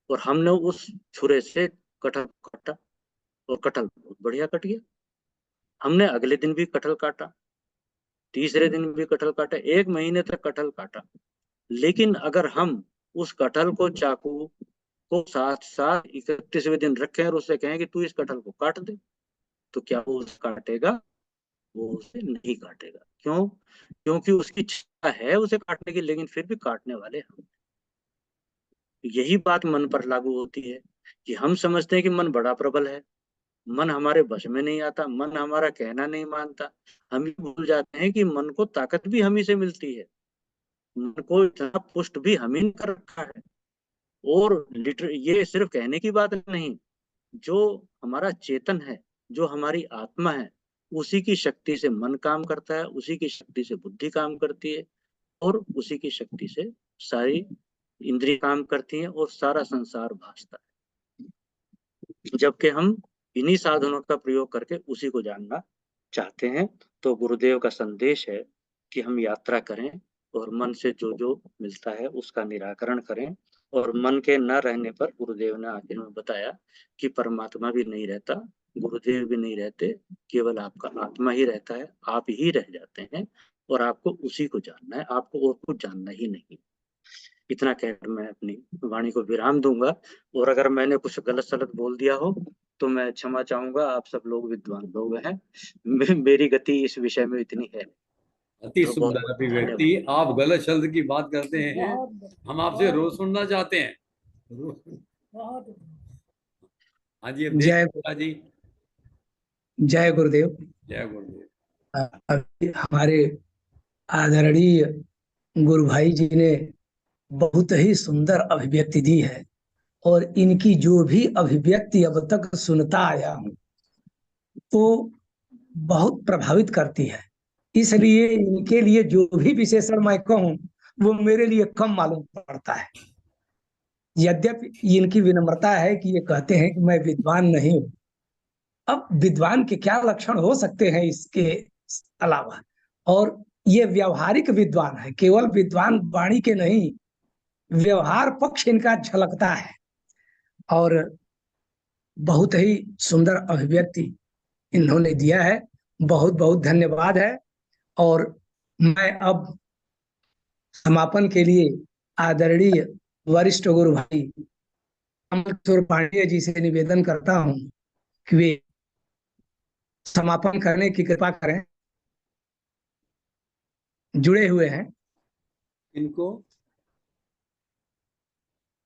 और हमने उस छुरे से कटहल काटा, और कटहल बहुत बढ़िया कट गया। हमने अगले दिन भी कटहल काटा, तीसरे दिन भी कटहल काटा, 1 महीने तक कटहल काटा। लेकिन अगर हम उस कटहल को, चाकू को साथ साथ 31वें दिन रखें और उससे कहें कि तू इस कटहल को काट दे, तो क्या वो उसे काटेगा? वो उसे नहीं काटेगा। क्यों? क्योंकि उसकी इच्छा है उसे काटने की, लेकिन फिर भी काटने वाले हम। यही बात मन पर लागू होती है कि हम समझते हैं कि मन बड़ा प्रबल है, मन हमारे वश में नहीं आता, मन हमारा कहना नहीं मानता। हम ही भूल जाते हैं कि मन को ताकत भी हम ही से मिलती है, मन को इतना पुष्ट भी हम ही ने कर रखा है। और ये सिर्फ कहने की बात नहीं, जो हमारा चेतन है, जो हमारी आत्मा है, उसी की शक्ति से मन काम करता है, उसी की शक्ति से बुद्धि काम करती है, और उसी की शक्ति से सारी इंद्रिय काम करती हैं, और सारा संसार भासता है। जबकि हम इन्हीं साधनों का प्रयोग करके उसी को जानना चाहते हैं। तो गुरुदेव का संदेश है कि हम यात्रा करें, और मन से जो जो मिलता है उसका निराकरण करें। और मन के न रहने पर गुरुदेव ने आखिर में बताया कि परमात्मा भी नहीं रहता, गुरुदेव भी नहीं रहते, केवल आपका आत्मा ही रहता है, आप ही रह जाते हैं, और आपको उसी को जानना है, आपको और कुछ जानना ही नहीं। इतना कहकर मैं अपनी वाणी को विराम दूंगा, और अगर मैंने कुछ गलत सलत बोल दिया हो तो मैं क्षमा चाहूंगा। आप सब लोग विद्वान लोग हैं, मेरी गति इस विषय में इतनी है। अति तो बहुत सुंदर अभिव्यक्ति। आप गलत शब्द की बात करते हैं, हम आपसे रोज सुनना चाहते हैं। हाँ जी, अब जय देखिए जी। जय गुरुदेव। जय गुरुदेव। अभी हमारे आदरणीय गुरु भाई जी ने बहुत ही सुंदर अभिव्यक्ति दी है, और इनकी जो भी अभिव्यक्ति अब तक सुनता आया हूं तो बहुत प्रभावित करती है। इसलिए इनके लिए जो भी विशेषण मैं कहूं वो मेरे लिए कम मालूम पड़ता है। यद्यपि इनकी विनम्रता है कि ये कहते हैं कि मैं विद्वान नहीं हूं। अब विद्वान के क्या लक्षण हो सकते हैं इसके अलावा, और ये व्यवहारिक विद्वान है, केवल विद्वान वाणी के नहीं, व्यवहार पक्ष इनका झलकता है। और बहुत ही सुंदर अभिव्यक्ति इन्होंने दिया है, बहुत बहुत धन्यवाद है। और मैं अब समापन के लिए आदरणीय वरिष्ठ गुरु भाई कमल किशोर पांडेय जी से निवेदन करता हूं कि वे समापन करने की कृपा करें। जुड़े हुए हैं इनको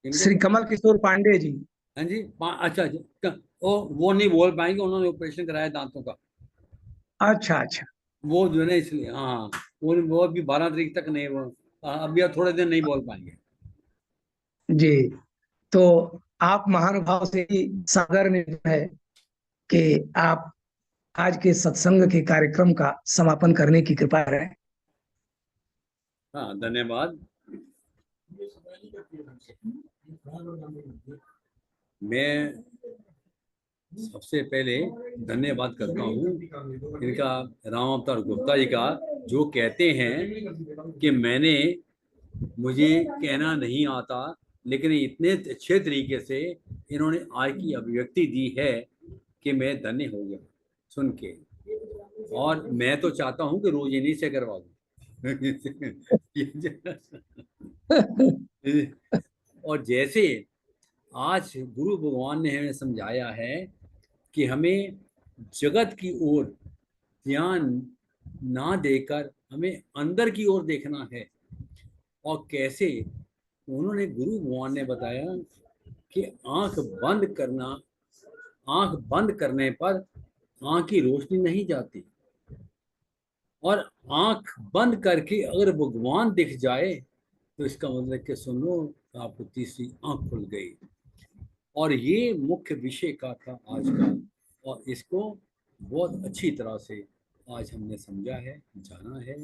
श्री कमल किशोर पांडेय जी। हाँ जी, अच्छा अच्छा, वो नहीं बोल पाएंगे, उन्होंने ऑपरेशन कराया दांतों का। अच्छा अच्छा, वो जो है ना, इसलिए हाँ, वो अभी 12 तारीख तक नहीं, वो अभी अब थोड़े दिन नहीं बोल पाएंगे जी। तो आप महानुभाव से ही सागर में है कि आप आज के सत्संग के कार्यक्रम का समापन करने की कृपा करें। हाँ, धन्यवाद। मैं सबसे पहले धन्यवाद करता हूँ इनका, राम अवतार गुप्ता जी का, जो कहते हैं कि मुझे कहना नहीं आता, लेकिन इतने अच्छे तरीके से इन्होंने आज की अभिव्यक्ति दी है कि मैं धन्य हो गया सुन के। और मैं तो चाहता हूँ कि रोज इन्हीं से करवा दूँ। और जैसे आज गुरु भगवान ने हमें समझाया है कि हमें जगत की ओर ध्यान ना देकर हमें अंदर की ओर देखना है, और कैसे उन्होंने, गुरु भगवान ने बताया कि आंख बंद करने पर आंख की रोशनी नहीं जाती, और आंख बंद करके अगर भगवान दिख जाए तो इसका मतलब कि सुनो, आपको तीसरी आंख खुल गई। और ये मुख्य विषय का था आज का, और इसको बहुत अच्छी तरह से आज हमने समझा है, जाना है,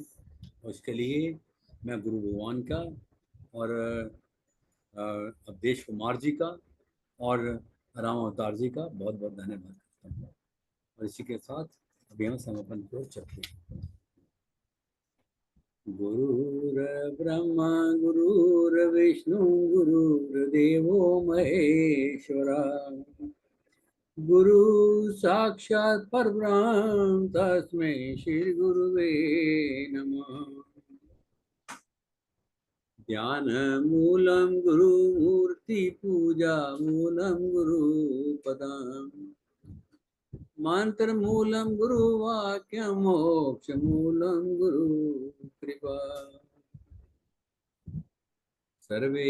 और इसके लिए मैं गुरु भगवान का और अवधेश कुमार जी का और राम अवतार जी का बहुत बहुत धन्यवाद करता हूँ। और इसी के साथ अभी हम समापन को चलते हैं। गुरुर्ब्रह्मा गुरुर्विष्णु गुरुर्देवो महेश्वरा, गुरु साक्षात् परब्रह्म तस्मै श्री गुरुवे नमः। ध्यान मूलम गुरु मूर्ति पूजा मूलम गुरु पदम, मंत्र मूलम गुरु वाक्य मोक्ष मूलम गुरु कृपा। सर्वे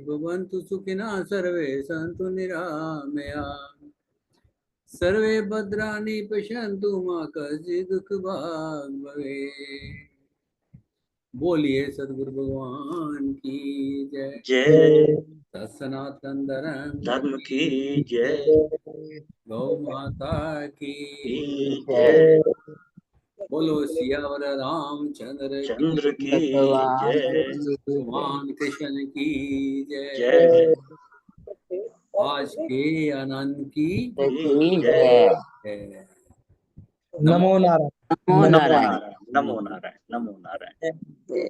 भवन्तु सुखिनः सर्वे सन्तु निरामया, सर्वे भद्राणि पश्यन्तु मा कश्चित् दुःखभाग् भवेत्। बोलिए सद्गुरु भगवान की जय। जय। सनातन धर्म की जय। गौ माता की जय। बोलो सियावर रामचंद्र चंद्र की भगवान जय। की भगवान कृष्ण की जय। जय। आज के आनंद की जय। है। नमो नारायण। नमो नमो नारायण। नारायण। नमो नारायण। नमो नारायण। जय।